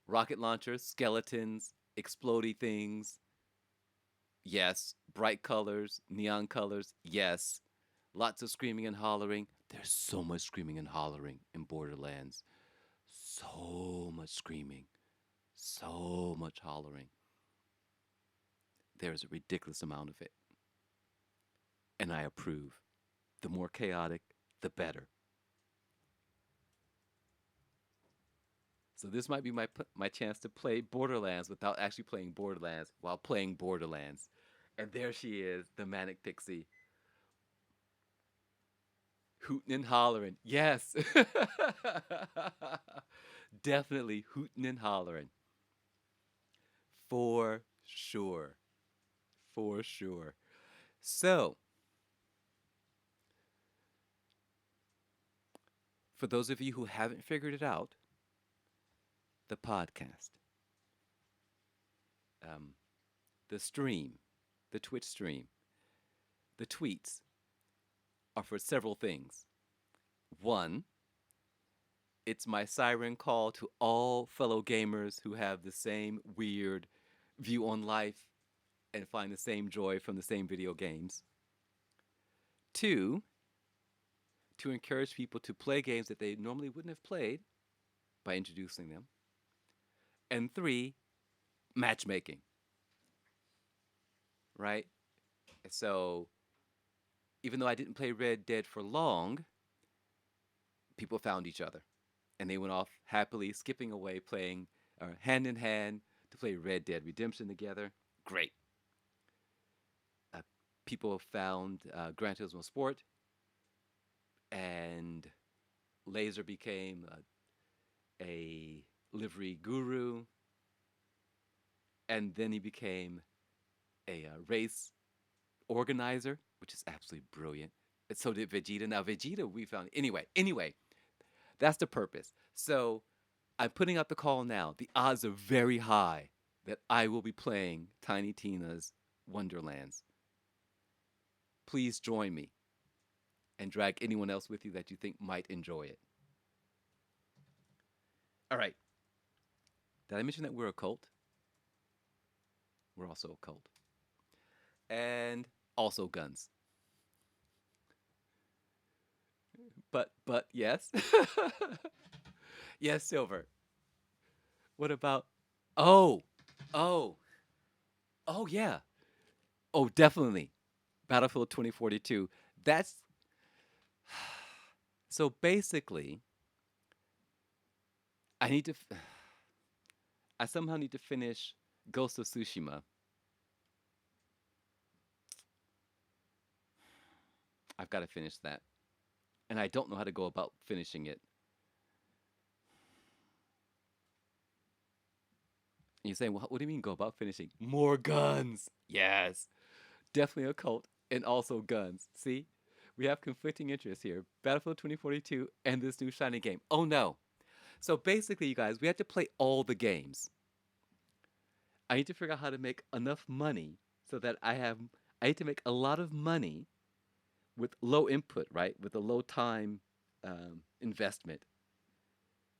Rocket launcher, skeletons, explodey things. Yes. Bright colors, neon colors. Yes. Lots of screaming and hollering. There's so much screaming and hollering in Borderlands. So much screaming. So much hollering. There's a ridiculous amount of it. And I approve. The more chaotic, the better. So this might be my chance to play Borderlands without actually playing Borderlands while playing Borderlands. And there she is, the Manic Pixie. Hooting and hollering. Yes. Definitely hooting and hollering. For sure. For sure. So, for those of you who haven't figured it out, the podcast, um, the stream, the Twitch stream, the tweets are for several things. One, it's my siren call to all fellow gamers who have the same weird view on life and find the same joy from the same video games. Two, to encourage people to play games that they normally wouldn't have played by introducing them. And three, matchmaking. Right? So, even though I didn't play Red Dead for long, people found each other. And they went off happily, skipping away, playing hand in hand to play Red Dead Redemption together. Great. People found Gran Turismo Sport, and Laser became a livery guru, and then he became a race organizer, which is absolutely brilliant. And so did Vegeta. Now Vegeta, we found anyway. That's the purpose. So I'm putting out the call now. The odds are very high that I will be playing Tiny Tina's Wonderlands. Please join me and drag anyone else with you that you think might enjoy it. All right. Did I mention that we're a cult? We're also a cult. And also guns. But yes. Yes, Silver. What about oh, oh, oh yeah. Oh, definitely. Battlefield 2042. That's so basically I need to I somehow need to finish Ghost of Tsushima. I've got to finish that. And I don't know how to go about finishing it. And you're saying, well, what do you mean go about finishing? More guns. Yes. Definitely a cult and also guns. See? We have conflicting interests here. Battlefield 2042 and this new shiny game. Oh no. So basically, you guys, we have to play all the games. I need to figure out how to make enough money so that I need to make a lot of money with low input, right? With a low time investment.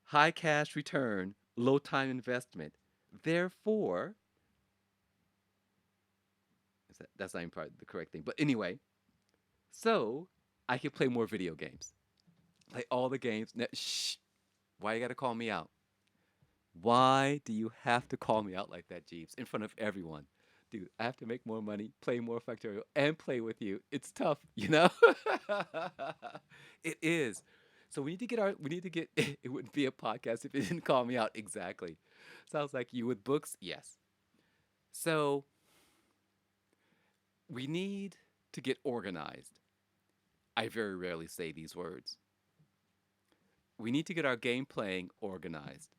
High cash return, low time investment. Therefore, that's not even probably the correct thing. But anyway, so I can play more video games. Play all the games. Now, shh. Why you gotta call me out? Why do you have to call me out like that, Jeeves, in front of everyone? Dude, I have to make more money, play more Factorial, and play with you. It's tough, you know? It is. So we need to get, it wouldn't be a podcast if it didn't call me out exactly. Sounds like you with books? Yes. So we need to get organized. I very rarely say these words. We need to get our game playing organized.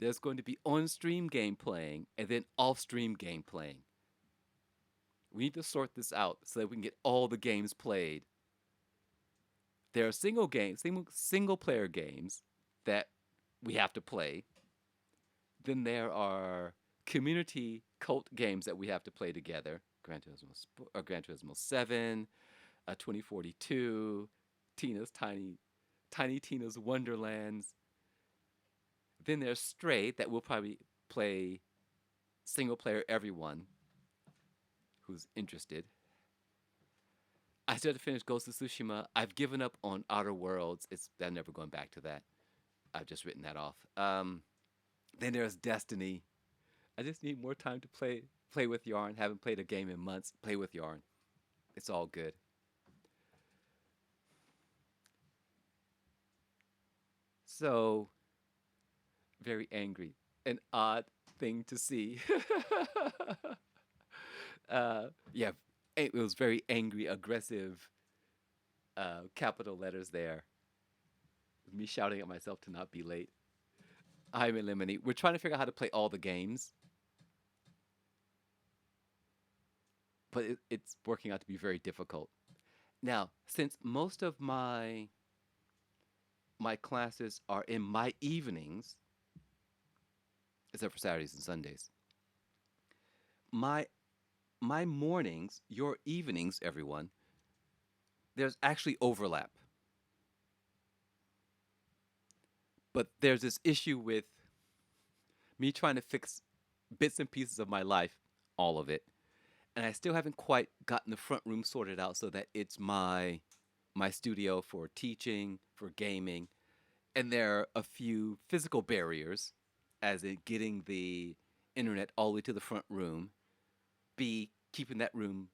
There's going to be on stream game playing and then off stream game playing. We need to sort this out so that we can get all the games played. There are single player games that we have to play. Then there are community cult games that we have to play together. Gran Turismo 7, 2042, Tina's Tiny Tina's Wonderlands. Then there's Stray that we'll probably play single player everyone who's interested. I still have to finish Ghost of Tsushima. I've given up on Outer Worlds. I'm never going back to that. I've just written that off. Then there's Destiny. I just need more time to play with Yarn. Haven't played a game in months. Play with Yarn. It's all good. So very angry. An odd thing to see. Yeah, it was very angry, aggressive, capital letters there. Me shouting at myself to not be late. I'm in Lemony. We're trying to figure out how to play all the games, but it's working out to be very difficult. Now, since most of my classes are in my evenings, except for Saturdays and Sundays, my my mornings, your evenings, everyone, there's actually overlap. But there's this issue with me trying to fix bits and pieces of my life, all of it, and I still haven't quite gotten the front room sorted out so that it's my studio for teaching, for gaming, and there are a few physical barriers, as in getting the internet all the way to the front room, B, keeping that room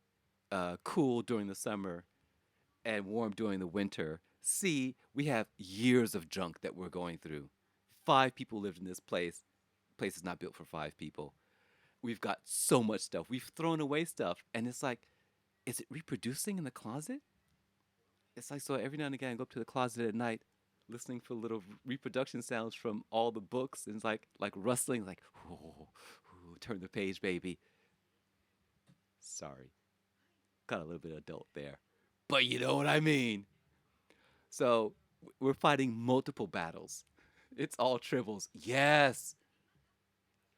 cool during the summer and warm during the winter. C, we have years of junk that we're going through. 5 people lived in this place. Place is not built for 5 people. We've got so much stuff. We've thrown away stuff, and it's like, is it reproducing in the closet? It's like, so every now and again, I go up to the closet at night, listening for little reproduction sounds from all the books, and it's like rustling, like, ooh, ooh, turn the page, baby. Sorry, got a little bit adult there, but you know what I mean. So we're fighting multiple battles. It's all tribbles. Yes,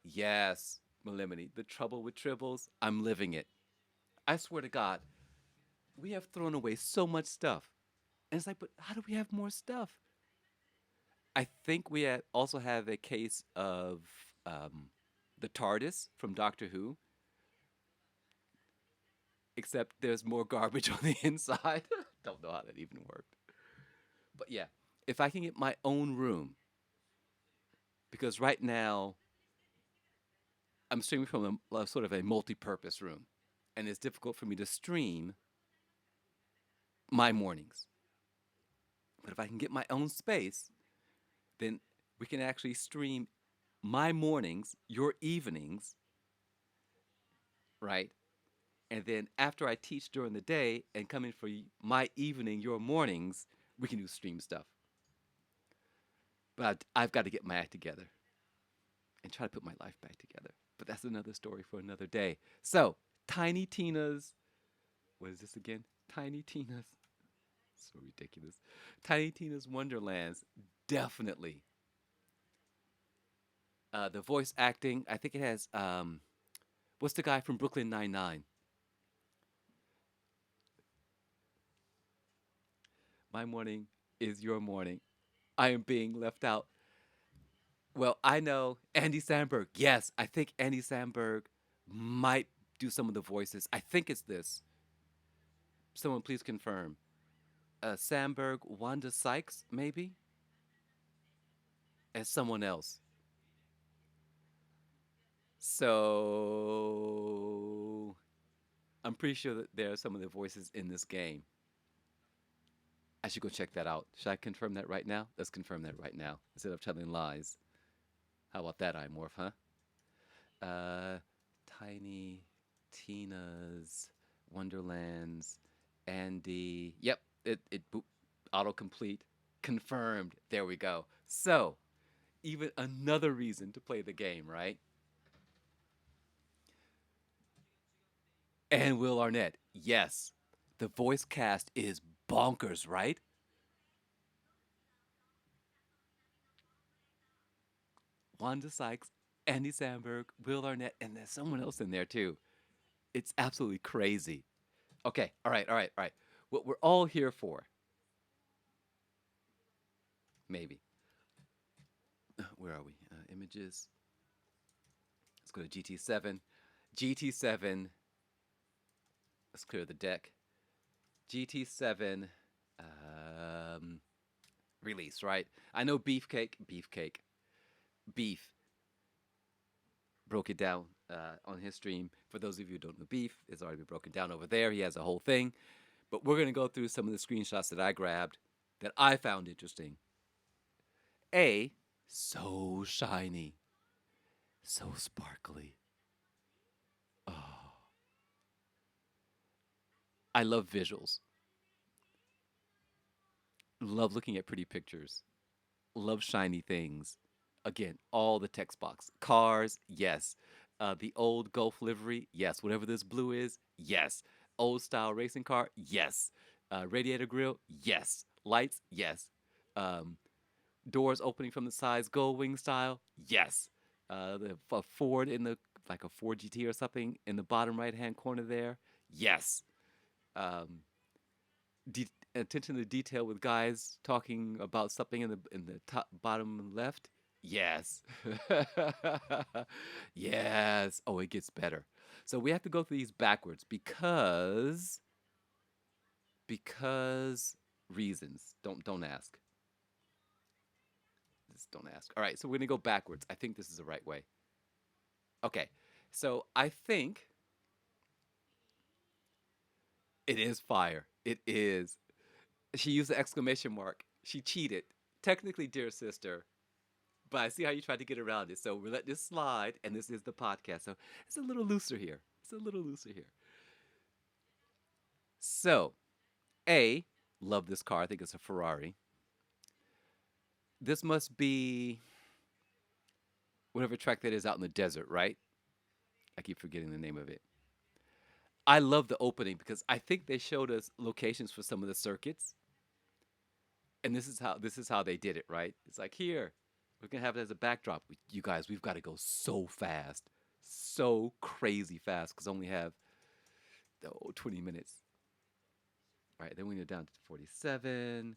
yes, Melimony. The trouble with tribbles, I'm living it. I swear to God, we have thrown away so much stuff. And it's like, but how do we have more stuff? I think also have a case of um, the TARDIS from Doctor Who, except there's more garbage on the inside. Don't know how that even worked. But yeah, if I can get my own room, because right now I'm streaming from a sort of a multi-purpose room, and it's difficult for me to stream my mornings. But if I can get my own space, then we can actually stream my mornings, your evenings, right? And then after I teach during the day and come in for my evening, your mornings, we can do stream stuff. But I've got to get my act together and try to put my life back together. But that's another story for another day. So, Tiny Tina's, what is this again? Tiny Tina's, so ridiculous. Tiny Tina's Wonderlands, definitely. The voice acting, I think it has, what's the guy from Brooklyn Nine-Nine? My morning is your morning. I am being left out. Well, I know Andy Samberg. Yes, I think Andy Samberg might do some of the voices. I think it's this. Someone please confirm. Samberg, Wanda Sykes, maybe? As someone else. So I'm pretty sure that there are some of the voices in this game. I should go check that out. Should I confirm that right now? Let's confirm that right now instead of telling lies. How about that, iMorph, huh? Uh, Tiny Tina's Wonderlands, Andy. Yep, it boop, autocomplete confirmed. There we go. So even another reason to play the game, right? And Will Arnett. Yes, the voice cast is bonkers, right? Wanda Sykes, Andy Samberg, Will Arnett, and there's someone else in there too. It's absolutely crazy. Okay, all right, all right, all right. What we're all here for, maybe. Where are we? Images. Let's go to GT7. GT7. Let's clear the deck. GT7 um, release, right? I know Beef broke it down on his stream. For those of you who don't know Beef, it's already been broken down over there. He has a whole thing. But we're going to go through some of the screenshots that I grabbed that I found interesting. A, so shiny, so sparkly. Oh, I love visuals. Love looking at pretty pictures. Love shiny things. Again, all the text box. Cars, yes. The old Gulf livery, yes. Whatever this blue is, yes. Old style racing car, yes. Radiator grill, yes. Lights, yes. Um, Doors opening from the sides, gold wing style, yes. A Ford in the like a Ford GT or something in the bottom right hand corner there, yes. Um, Attention to detail with guys talking about something in the top bottom left. Yes. Yes. Oh, it gets better. So we have to go through these backwards because reasons. Don't ask. Just don't ask. All right, so we're gonna go backwards. I think this is the right way. Okay. So I think it is fire. It is. She used the exclamation mark. She cheated. Technically, dear sister, but I see how you tried to get around it. So we let this slide, and this is the podcast. So it's a little looser here. It's a little looser here. So, A, love this car. I think it's a Ferrari. This must be whatever track that is out in the desert, right? I keep forgetting the name of it. I love the opening because I think they showed us locations for some of the circuits, and this is how they did it, right? It's like here, we're gonna have it as a backdrop. You guys, we've got to go so fast, so crazy fast, because I only have 20 minutes. All right, then we go down to 47,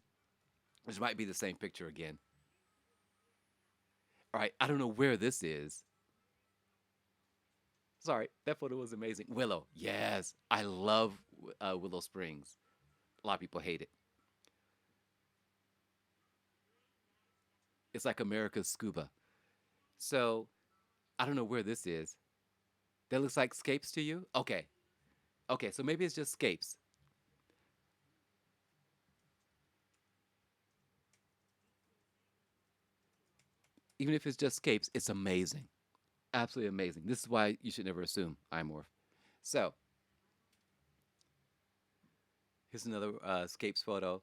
which might be the same picture again. All right, I don't know where this is. Sorry, that photo was amazing. Willow, yes, I love Willow Springs. A lot of people hate it. It's like America's scuba. So I don't know where this is. That looks like Scapes to you? Okay. Okay, so maybe it's just Scapes. Even if it's just Scapes, it's amazing. Absolutely amazing. This is why you should never assume iMorph. So here's another Scapes photo.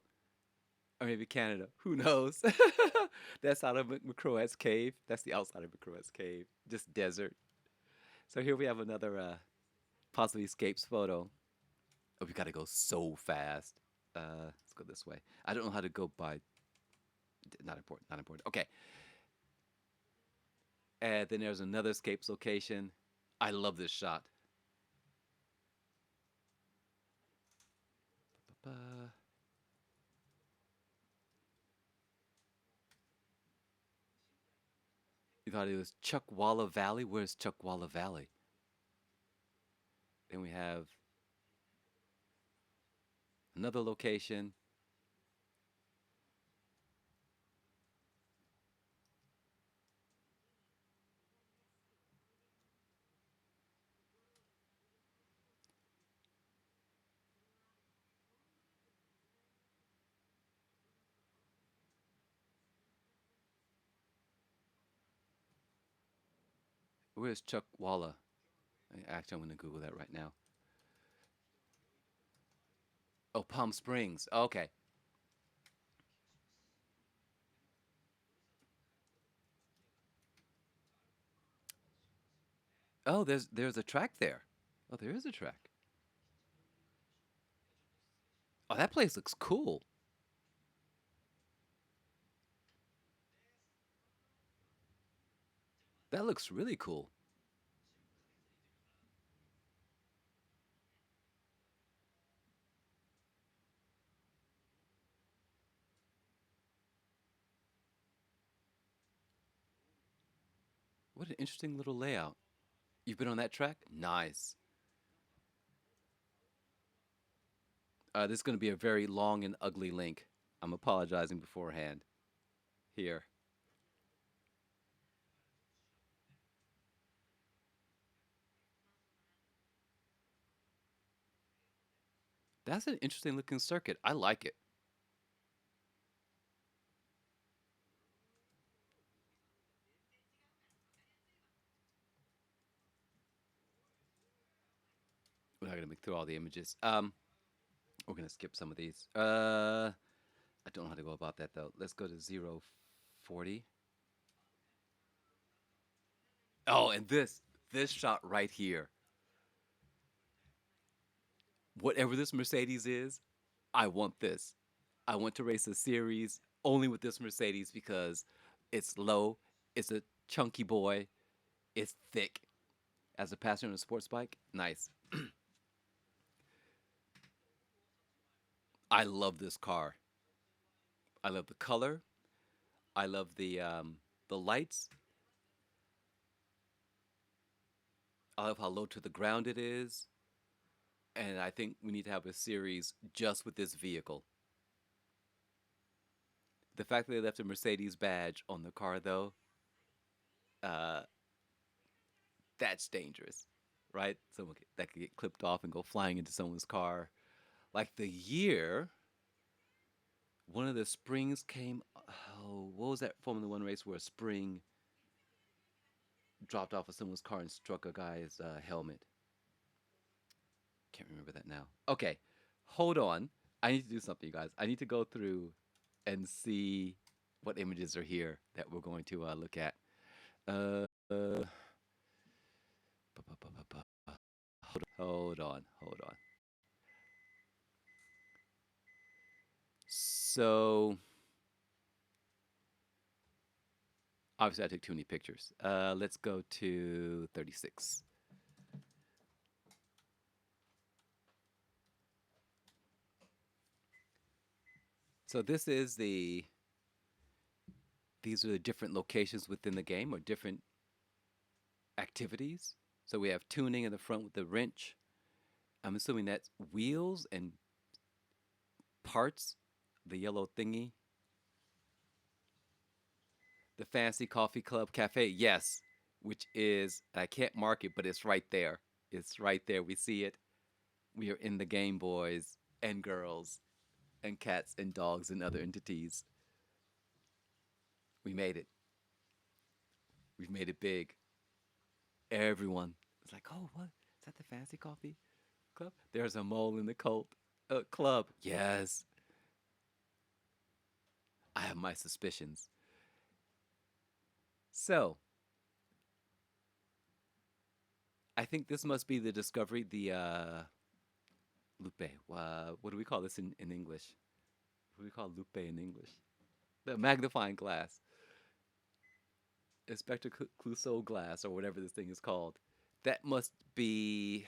Or maybe Canada. Who knows? That's out of McCroat's cave. That's the outside of McCroat's cave. Just desert. So here we have another possibly Scapes photo. Oh, we gotta go so fast. Let's go this way. I don't know how to go by. Not important. Not important. Okay. And then there's another Scapes location. I love this shot. Ba-ba-ba. You thought it was Chuckwalla Valley? Where's Chuckwalla Valley? Then we have another location. Where's Chuck Walla? Actually, I'm going to Google that right now. Oh, Palm Springs. Okay. Oh, there's a track there. Oh, there is a track. Oh, that place looks cool. That looks really cool. What an interesting little layout. You've been on that track? Nice. This is going to be a very long and ugly link. I'm apologizing beforehand. Here. That's an interesting looking circuit. I like it. We're not going to make through all the images. We're going to skip some of these. I don't know how to go about that though. Let's go to 040. Oh, and this shot right here. Whatever this Mercedes is, I want this. I want to race a series only with this Mercedes because it's low, it's a chunky boy, it's thick. As a passenger on a sports bike, nice. I love this car. I love the color. I love the lights. I love how low to the ground it is. And I think we need to have a series just with this vehicle. The fact that they left a Mercedes badge on the car, though, uh, that's dangerous, right? Someone that could get clipped off and go flying into someone's car. Like the year one of the springs came. Oh, what was that Formula One race where a spring dropped off of someone's car and struck a guy's helmet? Can't remember that now. Okay, hold on. I need to do something, you guys. I need to go through and see what images are here that we're going to look at. Uh, uh, hold on, hold on. So obviously, I took too many pictures. Let's go to 36. So this is the these are the different locations within the game or different activities. So we have tuning in the front with the wrench. I'm assuming that's wheels and parts, the yellow thingy. The Fancy Coffee Club Cafe, yes, which is, I can't mark it, but it's right there. It's right there. We see it. We are in the game, boys and girls and cats and dogs and other entities. We made it. We've made it big. Everyone is like, oh, what? Is that the Fancy Coffee Club? There's a mole in the cult club. Yes, I have my suspicions. So I think this must be the discovery, the Lupe. What do we call this in English? What do we call Lupe in English? The magnifying glass. Inspector Clouseau glass, or whatever this thing is called. That must be.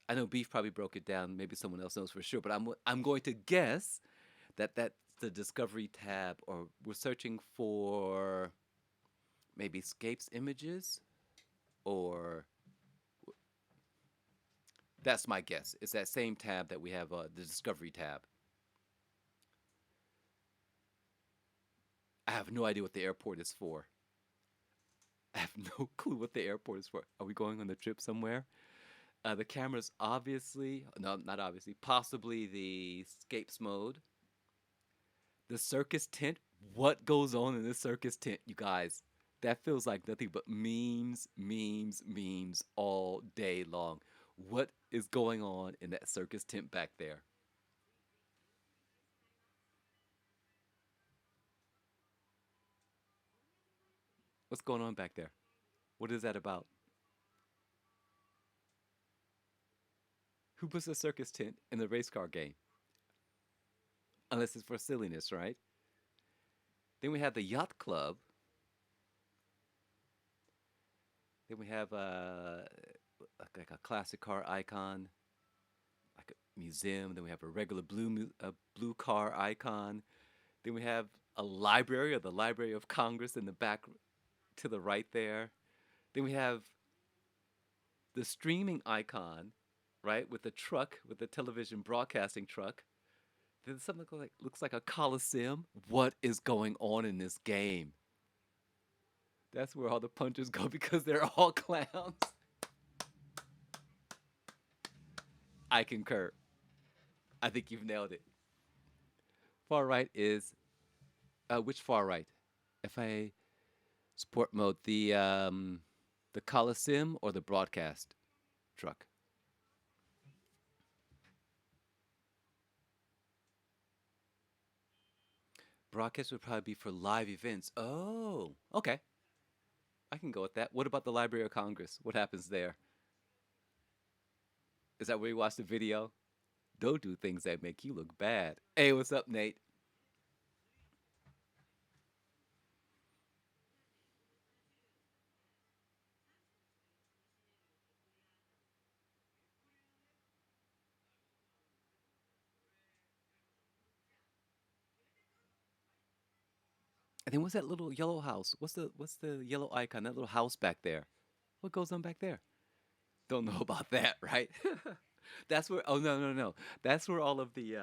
I know Beef probably broke it down. Maybe someone else knows for sure, but I'm going to guess that that's the discovery tab, or we're searching for maybe Scapes images, or that's my guess. It's that same tab that we have, the discovery tab. I have no idea what the airport is for. I have no clue what the airport is for. Are we going on the trip somewhere? The camera's obviously, no, not obviously, possibly the scapes mode. The circus tent. What goes on in the circus tent, you guys? That feels like nothing but memes, memes, memes all day long. What is going on in that circus tent back there? What's going on back there? What is that about? Who puts a circus tent in the race car game? Unless it's for silliness, right? Then we have the yacht club. Then we have like a classic car icon, like a museum. Then we have a regular a blue car icon. Then we have a library, or the Library of Congress, in the back to the right there. Then we have the streaming icon, right, with the truck, with the television broadcasting truck. Then something like looks like a coliseum. What is going on in this game? That's where all the punchers go because they're all clowns. I concur. I think you've nailed it. Far right is which far right? FIA sport mode, the Coliseum or the broadcast truck? Broadcast would probably be for live events. Oh, okay. I can go with that. What about the Library of Congress? What happens there? Is that where you watch the video? Don't do things that make you look bad. Hey, what's up, Nate? And then what's that little yellow house? What's the yellow icon? That little house back there. What goes on back there? Don't know about that, right? That's where. Oh no, no, no. That's where all of the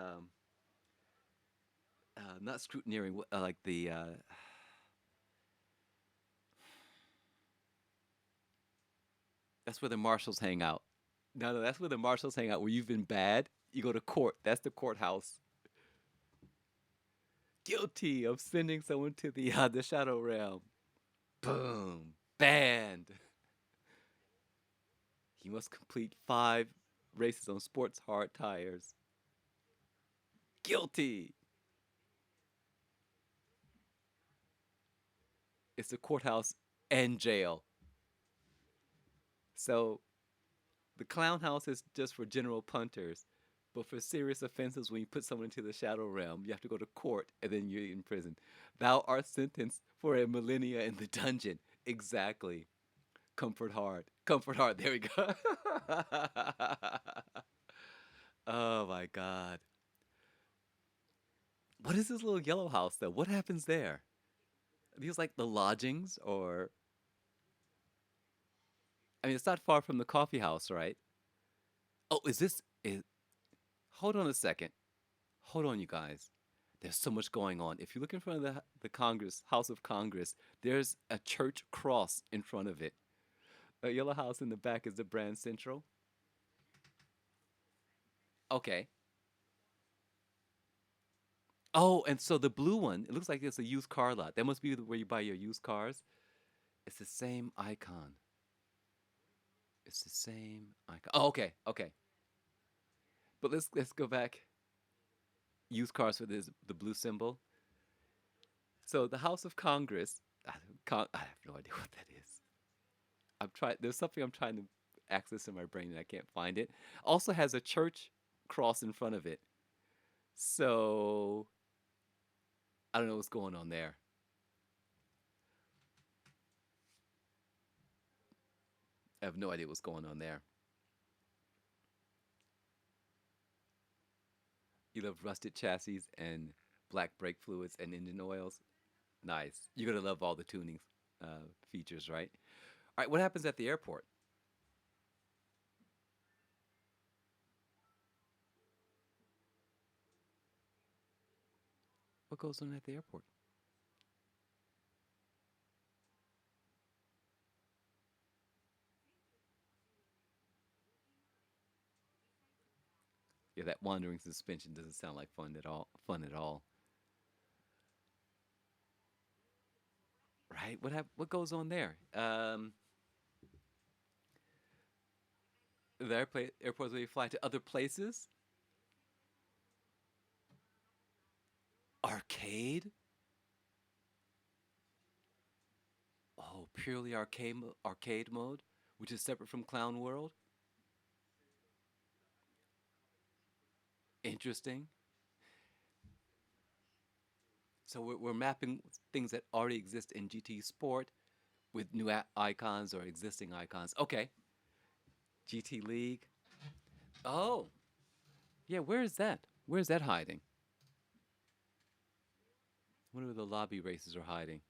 not scrutineering, like the that's where the marshals hang out. No, no, that's where the marshals hang out. Where you've been bad, you go to court. That's the courthouse. Guilty of sending someone to the shadow realm. Boom, banned. He must complete 5 races on sports hard tires. Guilty. It's the courthouse and jail. So the clown house is just for general punters. But for serious offenses, when you put someone into the shadow realm, you have to go to court and then you're in prison. Thou art sentenced for a millennia in the dungeon. Exactly. Comfort hard. Comfort hard. There we go. Oh my God. What is this little yellow house though? What happens there? Are these like the lodgings or I mean it's not far from the coffee house, right? Oh, is this is hold on a second. Hold on, you guys. There's so much going on. If you look in front of the Congress, House of Congress, there's a church cross in front of it. A yellow house in the back is the Brand Central. Okay. Oh, and so the blue one, it looks like it's a used car lot. That must be where you buy your used cars. It's the same icon. It's the same icon. Oh, okay, okay. But let's go back. Used cars for this the blue symbol. So the House of Congress. I have no idea what that is. I'm trying. There's something I'm trying to access in my brain and I can't find it. Also has a church cross in front of it. So I don't know what's going on there. I have no idea what's going on there. You love rusted chassis and black brake fluids and engine oils. Nice. You're gonna love all the tuning features, right? All right. What happens at the airport? What goes on at the airport? Yeah, that wandering suspension doesn't sound like fun at all. Fun at all. right? What goes on there? The airports where you fly to other places. Arcade. Oh, purely arcade mode, which is separate from Clown World. Interesting. So we're mapping things that already exist in GT Sport with new icons or existing icons. Okay. GT League. Oh, yeah. Where is that? Where's that hiding? I wonder where the lobby races are hiding.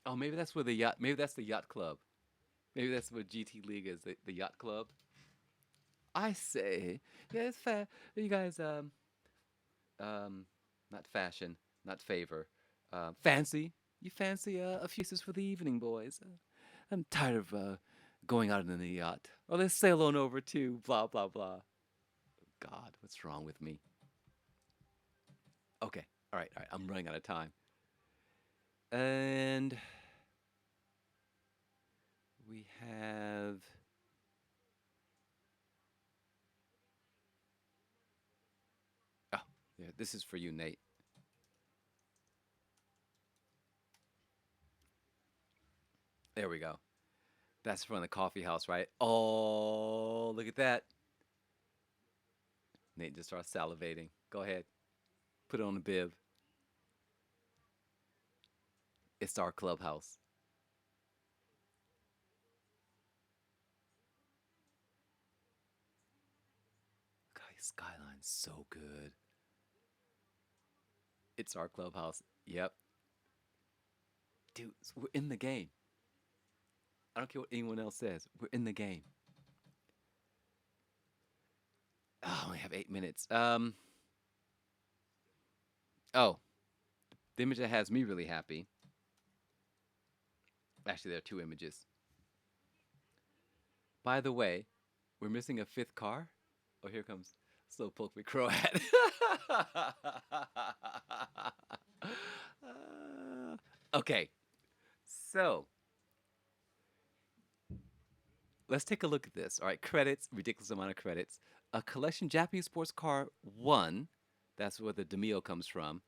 Oh, maybe that's where the yacht. Maybe that's the yacht club. Maybe that's what GT League is. The yacht club. I say, yeah, it's fair. You guys, um, not fashion, not favor, fancy. You fancy a few pieces for the evening, boys? I'm tired of going out in the yacht. Oh, let's sail on over to blah blah blah. God, what's wrong with me? Okay, all right. I'm running out of time, and we have. Oh, yeah, this is for you, Nate. There we go. That's from the coffee house, right? Oh, look at that. Nate just starts salivating. Go ahead, put it on the bib. It's our clubhouse. God, Skyline's so good. It's our clubhouse. Yep. Dude, we're in the game. I don't care what anyone else says. We're in the game. Oh, I only have 8 minutes. Oh, the image that has me really happy. Actually, there are two images. By the way, we're missing a fifth car. Oh, here comes Slowpoke McCroat. Okay, so let's take a look at this. All right, credits, ridiculous amount of credits. A collection Japanese sports car one. That's where the Demio comes from.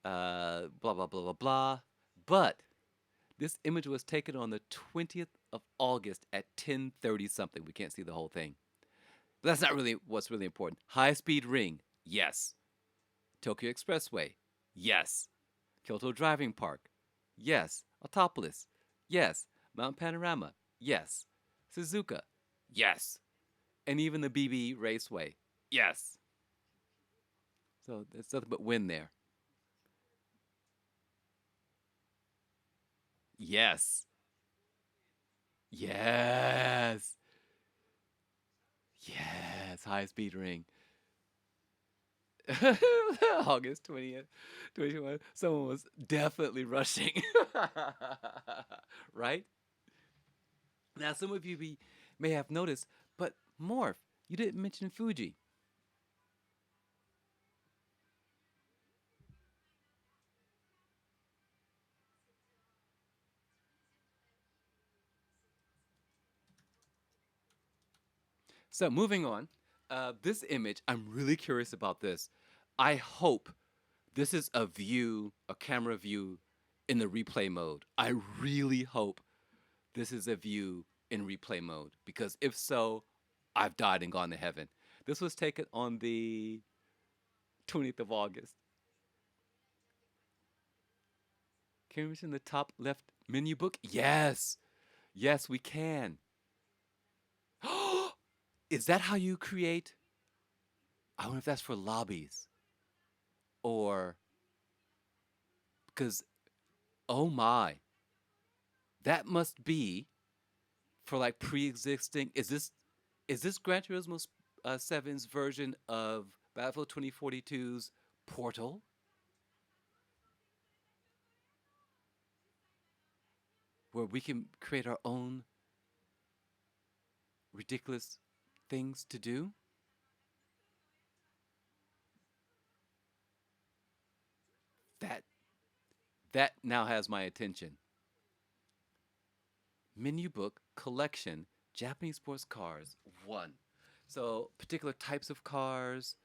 Blah blah blah blah blah. But this image was taken on the 20th of August at 10:30 something. We can't see the whole thing. But that's not really what's really important. High speed ring, yes. Tokyo Expressway, yes. Kyoto Driving Park, yes. Autopolis, yes. Mount Panorama, yes. Suzuka, yes. And even the BB Raceway, yes. So there's nothing but win there. Yes. Yes. Yes. High speed ring. August 20th, 2021. Someone was definitely rushing. Right? Now, some of you may have noticed, but Morph, you didn't mention Fuji. So, moving on. This image, I'm really curious about this. I hope this is a view, a camera view in the replay mode. I really hope this is a view in replay mode because if so, I've died and gone to heaven. This was taken on the 20th of August. Can we mention the top left menu book? Yes. Yes, we can. Is that how you create? I wonder if that's for lobbies or because, oh my, that must be for like pre-existing. Is this Gran Turismo 7's version of Battlefield 2042's Portal, where we can create our own ridiculous things to do? That now has my attention. Menu book collection Japanese sports cars 1. So, particular types of cars.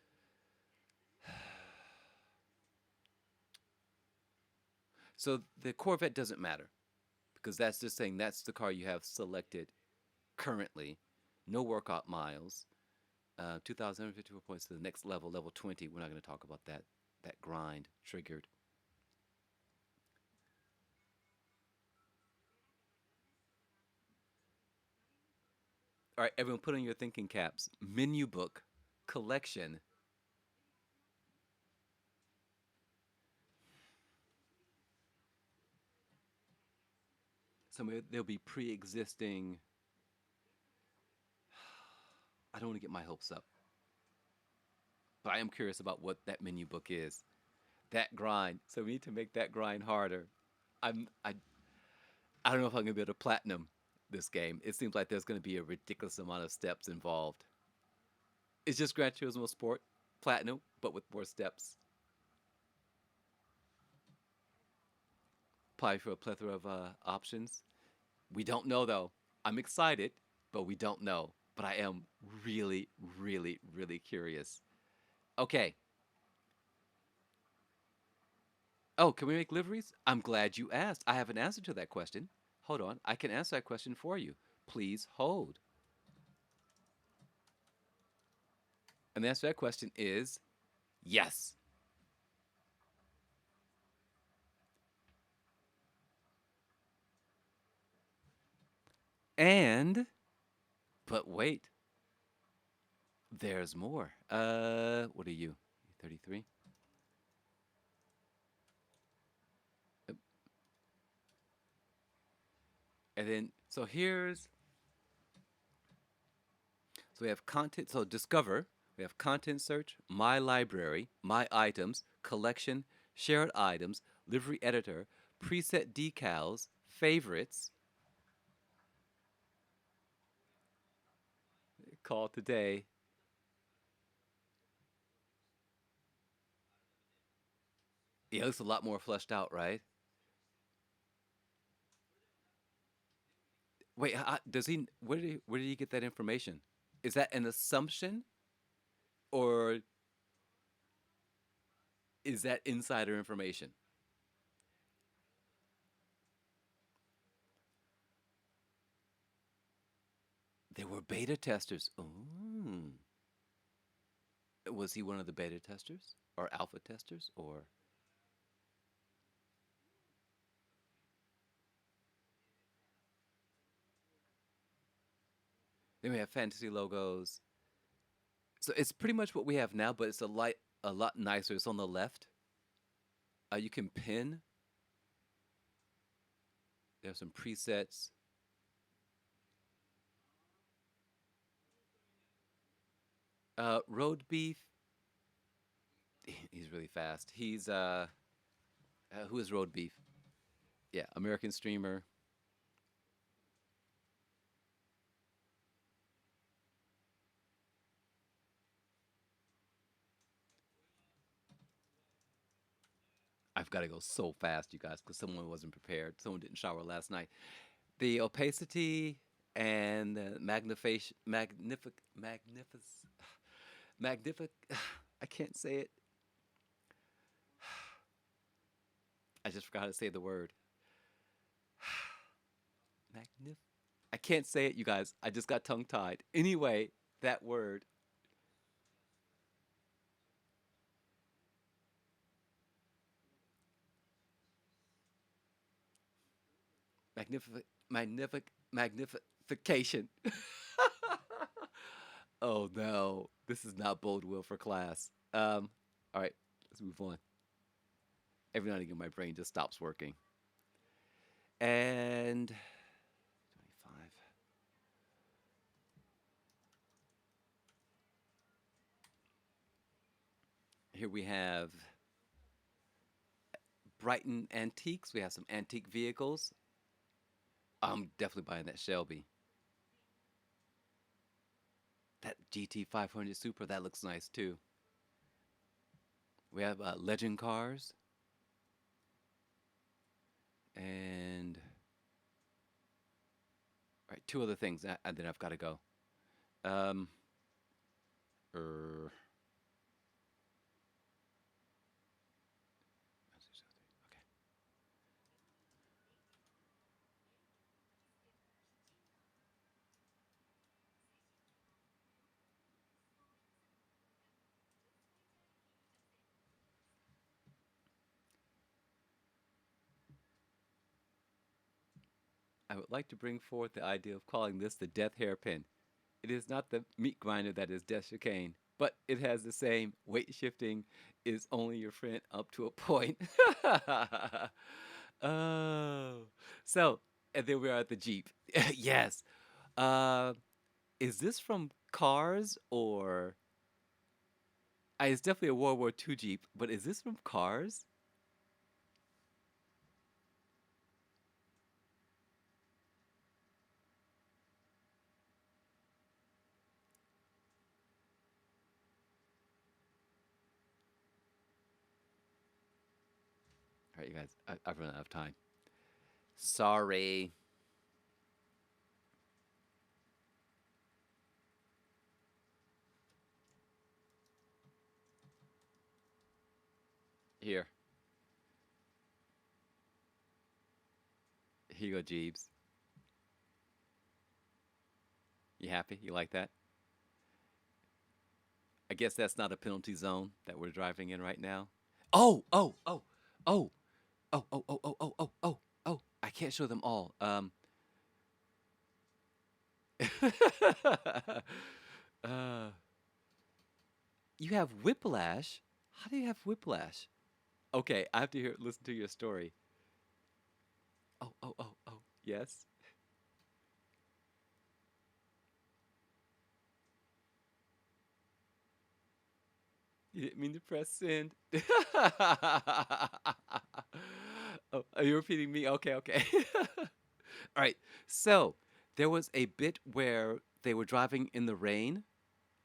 So, the Corvette doesn't matter because that's just saying that's the car you have selected currently. No workout miles. 2,054 points to the next level, level 20. We're not going to talk about that. That grind triggered. All right, everyone, put on your thinking caps. Menu book collection. So there'll be pre-existing. I don't want to get my hopes up, but I am curious about what that menu book is. That grind. So we need to make that grind harder. I'm I don't know if I'm gonna be able to platinum this game. It seems like there's gonna be a ridiculous amount of steps involved. It's just Gran Turismo Sport Platinum, but with more steps. Probably for a plethora of options. We don't know though. I'm excited, but we don't know. But I am really, really, really curious. Okay. Oh, can we make liveries? I'm glad you asked. I have an answer to that question. Hold on. I can answer that question for you. Please hold. And the answer to that question is yes. And, but wait, there's more. What are you? 33? And then, so we have content, so discover, we have content search, my library, my items, collection, shared items, livery editor, preset decals, favorites, call today. Yeah, it looks a lot more fleshed out, right? Wait, does he, where did he get that information? Is that an assumption or is that insider information? They were beta testers. Ooh. Was he one of the beta testers or alpha testers or then we have fantasy logos. So it's pretty much what we have now, but it's a lot nicer. It's on the left. You can pin. There's some presets. Road beef. He's really fast. He's who is road beef? Yeah, American streamer. I've got to go so fast, you guys, because someone wasn't prepared. Someone didn't shower last night. The opacity and magnific. I can't say it. I just forgot how to say the word. Magnif. I can't say it, you guys. I just got tongue tied. Anyway, that word. Magnification. Oh no, this is not bode well for class. All right, let's move on. Every now and again, my brain just stops working. And 25. Here we have Brighton Antiques. We have some antique vehicles. I'm definitely buying that Shelby. That GT 500 Super, that looks nice too. We have legend cars. And all right, two other things, and then I've got to go. Um, er, okay. I would like to bring forth the idea of calling this the death hairpin. It is not the meat grinder that is death chicane, but it has the same weight shifting is only your friend up to a point. Oh, so and then we are at the Jeep. Yes. Uh, is this from Cars or it's definitely a World War II Jeep, but is this from Cars? All right, you guys, I've run out of time. Sorry. Here, here you go, Jeeves. You happy? You like that? I guess that's not a penalty zone that we're driving in right now. Oh, oh, oh, oh, oh, oh, oh, oh, oh, oh, oh, oh. I can't show them all. uh, you have whiplash. How do you have whiplash? Okay, I have to listen to your story. Oh, oh, oh, oh. Yes. You didn't mean to press send. Oh, are you repeating me? Okay, okay. All right. So there was a bit where they were driving in the rain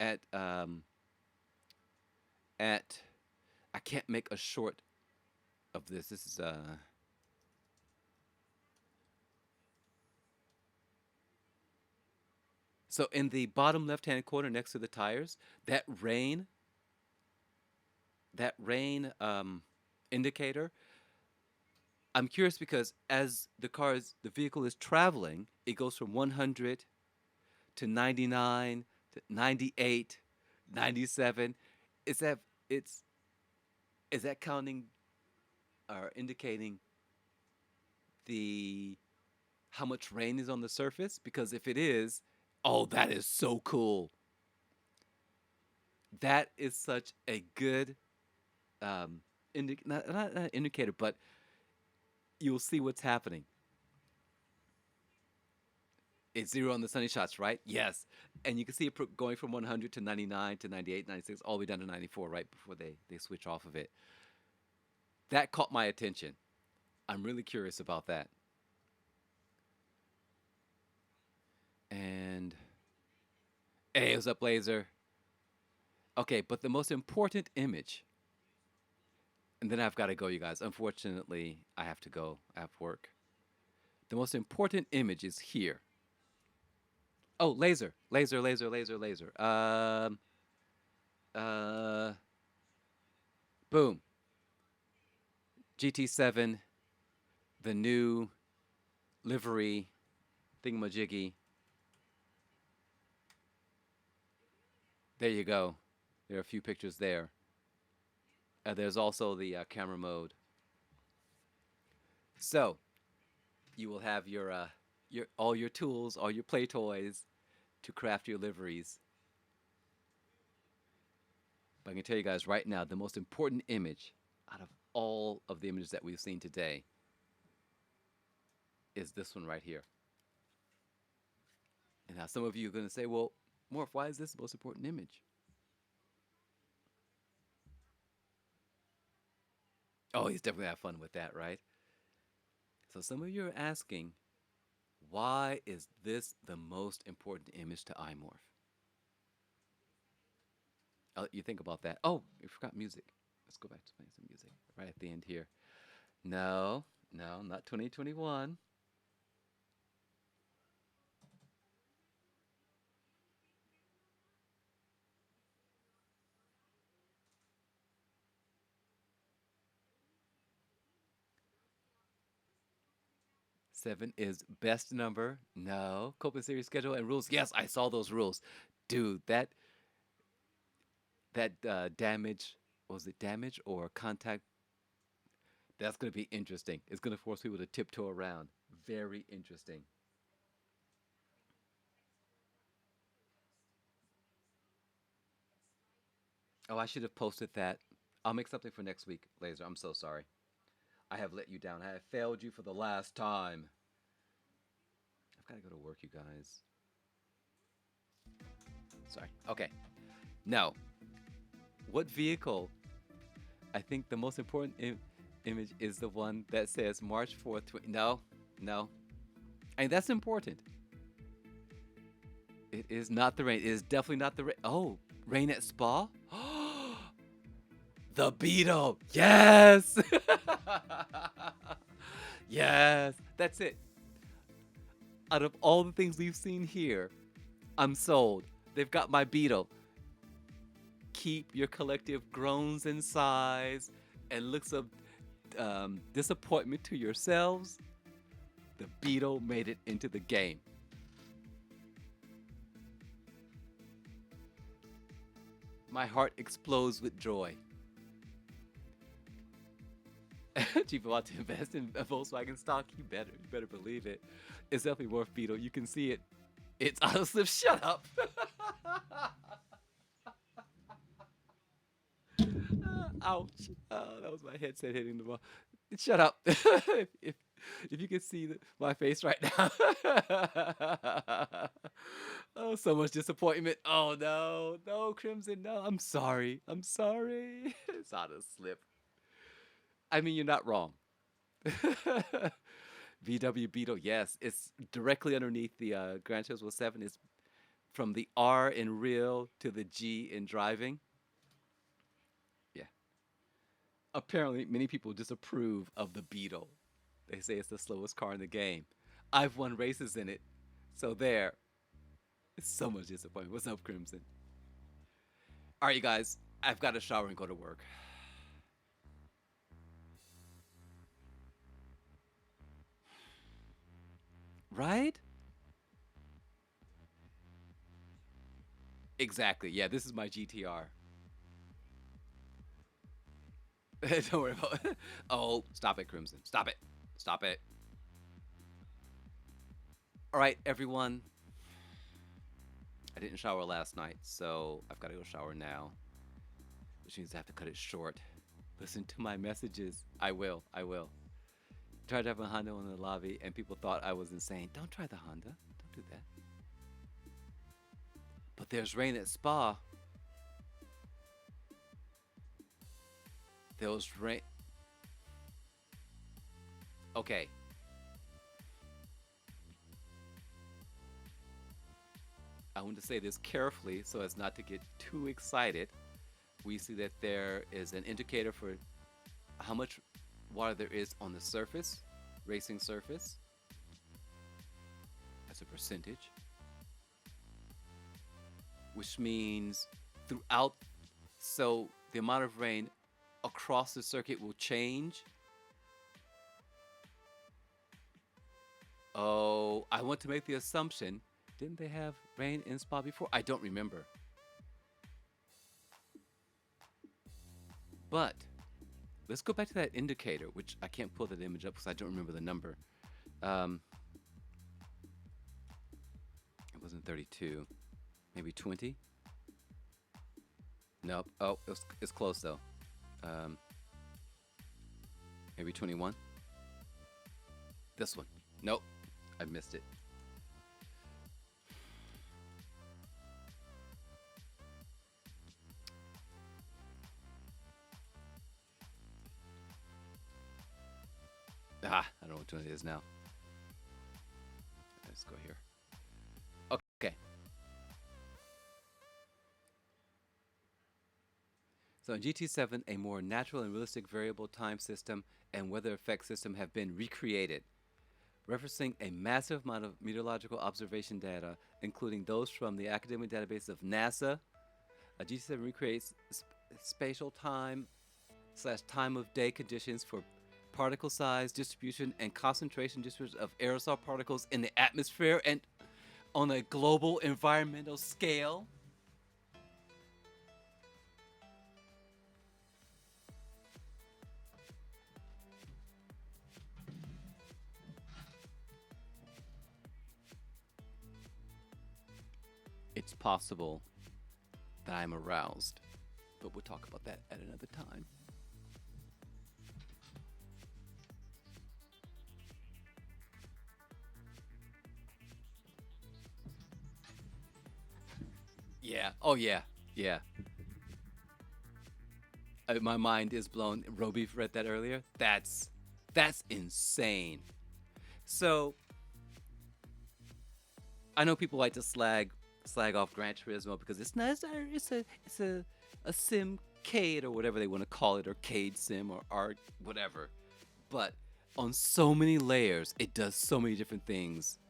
at at I can't make a short of this. This is so in the bottom left hand corner next to the tires, that rain that rain indicator. I'm curious because as the vehicle is traveling, it goes from 100 to 99 to 98, 97. Is that it's is that counting or indicating the how much rain is on the surface? Because if it is, oh, that is so cool. That is such a good not indicator, but you'll see what's happening. It's zero on the sunny shots, right? Yes. And you can see it going from 100 to 99 to 98, 96, all the way down to 94 right before they switch off of it. That caught my attention. I'm really curious about that. And hey, what's up, Laser? Okay, but the most important image, and then I've got to go, you guys. Unfortunately, I have to go. I have work. The most important image is here. Oh, laser, laser, laser, laser, laser. Uh, boom. GT7, the new livery thingamajiggy. There you go. There are a few pictures there. There's also the camera mode. So you will have your all your tools, all your play toys to craft your liveries. But I can tell you guys right now, the most important image out of all of the images that we've seen today is this one right here. And now some of you are going to say, well, Morph, why is this the most important image? Oh, he's definitely have fun with that, right? So some of you are asking, why is this the most important image to iMorph? You think about that. Oh, we forgot music. Let's go back to playing some music right at the end here. No, No, not 2021. 7 is best number. No. Coping series schedule and rules. Yes, I saw those rules. Dude, that damage, was it damage or contact? That's going to be interesting. It's going to force people to tiptoe around. Very interesting. Oh, I should have posted that. I'll make something for next week, Laser. I'm so sorry. I have let you down. I have failed you for the last time. I've got to go to work, you guys. Sorry. Okay. No. What vehicle? I think the most important image is the one that says March 4th. No, no. I mean, that's important. It is not the rain. It is definitely not the rain. Oh, rain at Spa? The Beetle. Yes. Yes. That's it. Out of all the things we've seen here, I'm sold. They've got my Beetle. Keep your collective groans and sighs and looks of disappointment to yourselves. The Beetle made it into the game. My heart explodes with joy. Chief about to invest in a Volkswagen stock? You better believe it. It's definitely worth Beetle. You can see it. It's auto slip. Shut up. Ouch. Oh, that was my headset hitting the wall. Shut up. If you can see my face right now. Oh, so much disappointment. Oh, no. No, Crimson. No, I'm sorry. I'm sorry. It's auto slip. I mean, you're not wrong. VW Beetle, yes. It's directly underneath the Gran Turismo 7. It's from the R in real to the G in driving. Yeah. Apparently, many people disapprove of the Beetle. They say it's the slowest car in the game. I've won races in it. So there. It's so much disappointment. What's up, Crimson? All right, you guys. I've got to shower and go to work. Right? Exactly. Yeah, this is my GTR. Don't worry about it. Oh, stop it, Crimson. Stop it. Stop it. All right, everyone. I didn't shower last night, so I've got to go shower now, which means I have to cut it short. Listen to my messages. I will. I will. Tried driving a Honda in the lobby, and people thought I was insane. Don't try the Honda. Don't do that. But there's rain at Spa. There was rain. Okay. I want to say this carefully so as not to get too excited. We see that there is an indicator for how much water there is on the surface, racing surface. That's a percentage. Which means throughout, so the amount of rain across the circuit will change. Oh, I want to make the assumption. Didn't they have rain in Spa before? I don't remember. But let's go back to that indicator, which I can't pull that image up because I don't remember the number. Um, it wasn't 32, maybe 20. Nope. Oh, it's close though. Um, maybe 21. This one. Nope. I missed it. Ah, I don't know which one it is now. Let's go here. Okay. So in GT7, a more natural and realistic variable time system and weather effect system have been recreated, referencing a massive amount of meteorological observation data, including those from the academic database of NASA. A GT7 recreates spatial time slash time of day conditions for particle size distribution and concentration distribution of aerosol particles in the atmosphere and on a global environmental scale. It's possible that I'm aroused, but we'll talk about that at another time. Yeah. Oh yeah. Yeah. My mind is blown. Roby read that earlier. That's insane. So I know people like to slag off Gran Turismo because it's not it's a simcade or whatever they want to call it, or Cade sim or art whatever. But on so many layers, it does so many different things.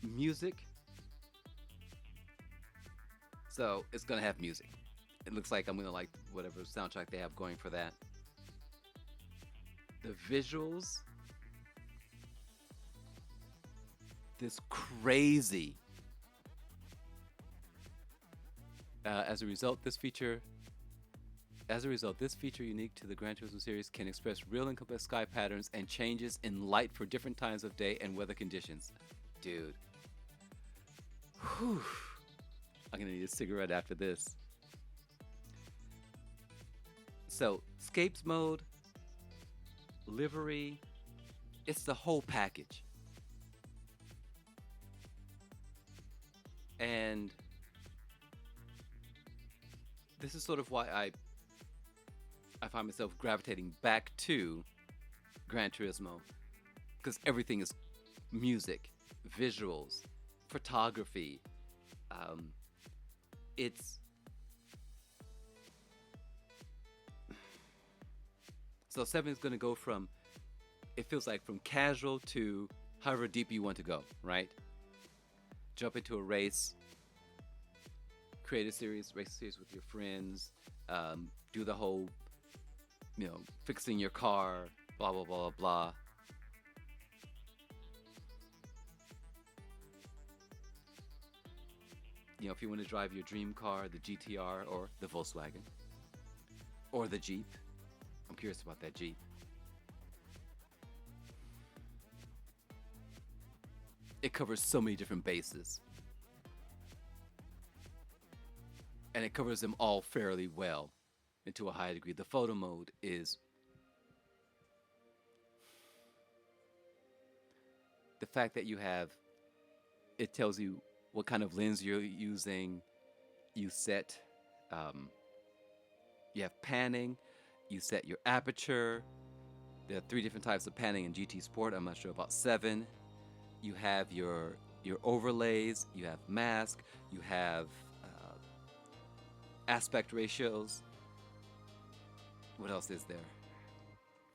Music. So it's gonna have music. It looks like I'm gonna like whatever soundtrack they have going for that. The visuals. This crazy. As a result, this feature unique to the Gran Turismo series can express real and complex sky patterns and changes in light for different times of day and weather conditions. Dude. Whew. I'm gonna need a cigarette after this. So, Scapes mode, livery, it's the whole package. And this is sort of why I find myself gravitating back to Gran Turismo, because everything is music, visuals, photography. It's so 7 is going to go from, it feels like, from casual to however deep you want to go, right? Jump into a race, create a series, race a series with your friends, do the whole, fixing your car, blah, blah, blah, blah. If you want to drive your dream car, the GTR or the Volkswagen or the Jeep. I'm curious about that Jeep. It covers so many different bases. And it covers them all fairly well and to a high degree. The photo mode is the fact that it tells you what kind of lens you're using. You set, you have panning, you set your aperture. There are 3 different types of panning in GT Sport. I'm not sure about 7. You have your overlays, you have mask, you have aspect ratios. What else is there?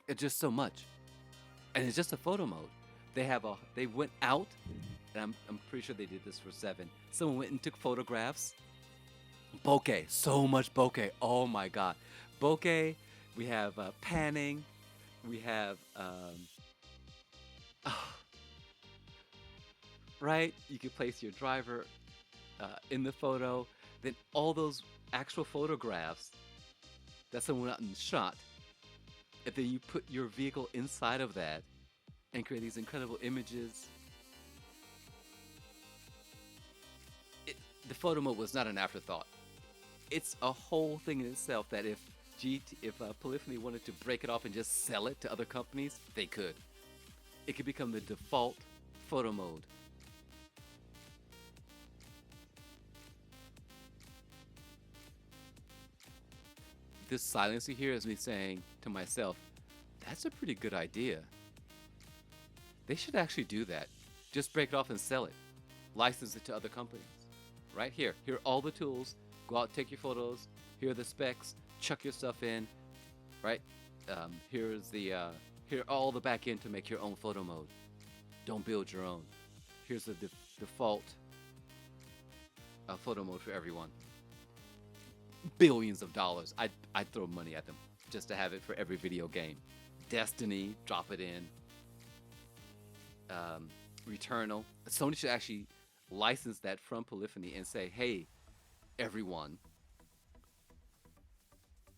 It's just so much. And it's just a photo mode. They went out, and I'm pretty sure they did this for 7. Someone went and took photographs. Bokeh, so much bokeh. Oh my god. Bokeh, we have panning, we have right? You can place your driver in the photo, then all those actual photographs that someone went out and shot, and then you put your vehicle inside of that and create these incredible images. The photo mode was not an afterthought. It's a whole thing in itself that if Polyphony wanted to break it off and just sell it to other companies, they could. It could become the default photo mode. This silence you hear is me saying to myself, that's a pretty good idea. They should actually do that. Just break it off and sell it. License it to other companies. Right here. Here are all the tools. Go out, take your photos. Here are the specs. Chuck your stuff in, right? Here's the here are all the back end to make your own photo mode. Don't build your own. Here's the default photo mode for everyone. Billions of dollars. I'd throw money at them just to have it for every video game. Destiny, drop it in. Returnal. Sony should actually license that from Polyphony and say, hey, everyone,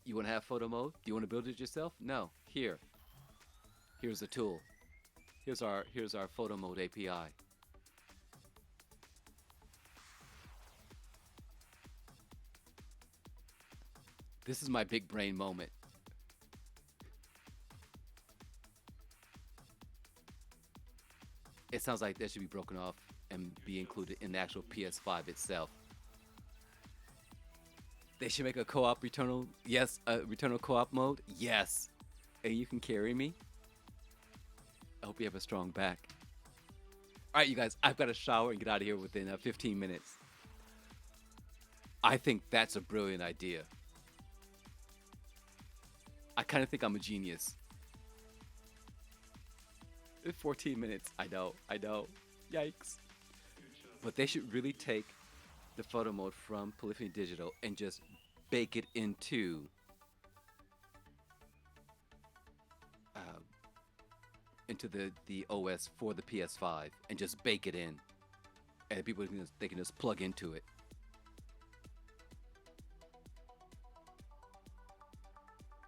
you want to have photo mode? Do you want to build it yourself? No. Here's the tool. Here's our photo mode API. This is my big brain moment. It sounds like that should be broken off and be included in the actual PS5 itself. They should make a co-op Returnal. Yes, a Returnal co-op mode. Yes. And you can carry me. I hope you have a strong back. All right, you guys, I've got to shower and get out of here within 15 minutes. I think that's a brilliant idea. I kind of think I'm a genius. 14 minutes. I know. Yikes. But they should really take the photo mode from Polyphony Digital and just bake it into the OS for the PS5 and just bake it in, and people they can just plug into it.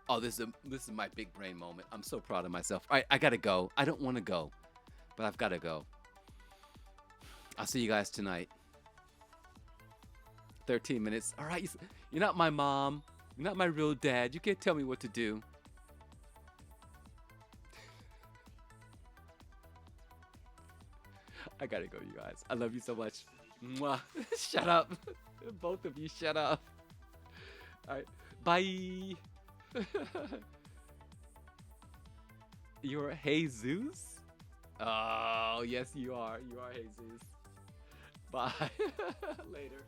Oh, this is my big brain moment. I'm so proud of myself. All right, I gotta go. I don't want to go, but I've gotta go. I'll see you guys tonight. 13 minutes. All right, you're not my mom. You're not my real dad. You can't tell me what to do. I gotta go, you guys. I love you so much. Mwah. Shut up. Both of you, shut up. All right, bye. You're Jesus? Oh, yes, you are. You are Jesus. Bye. Later.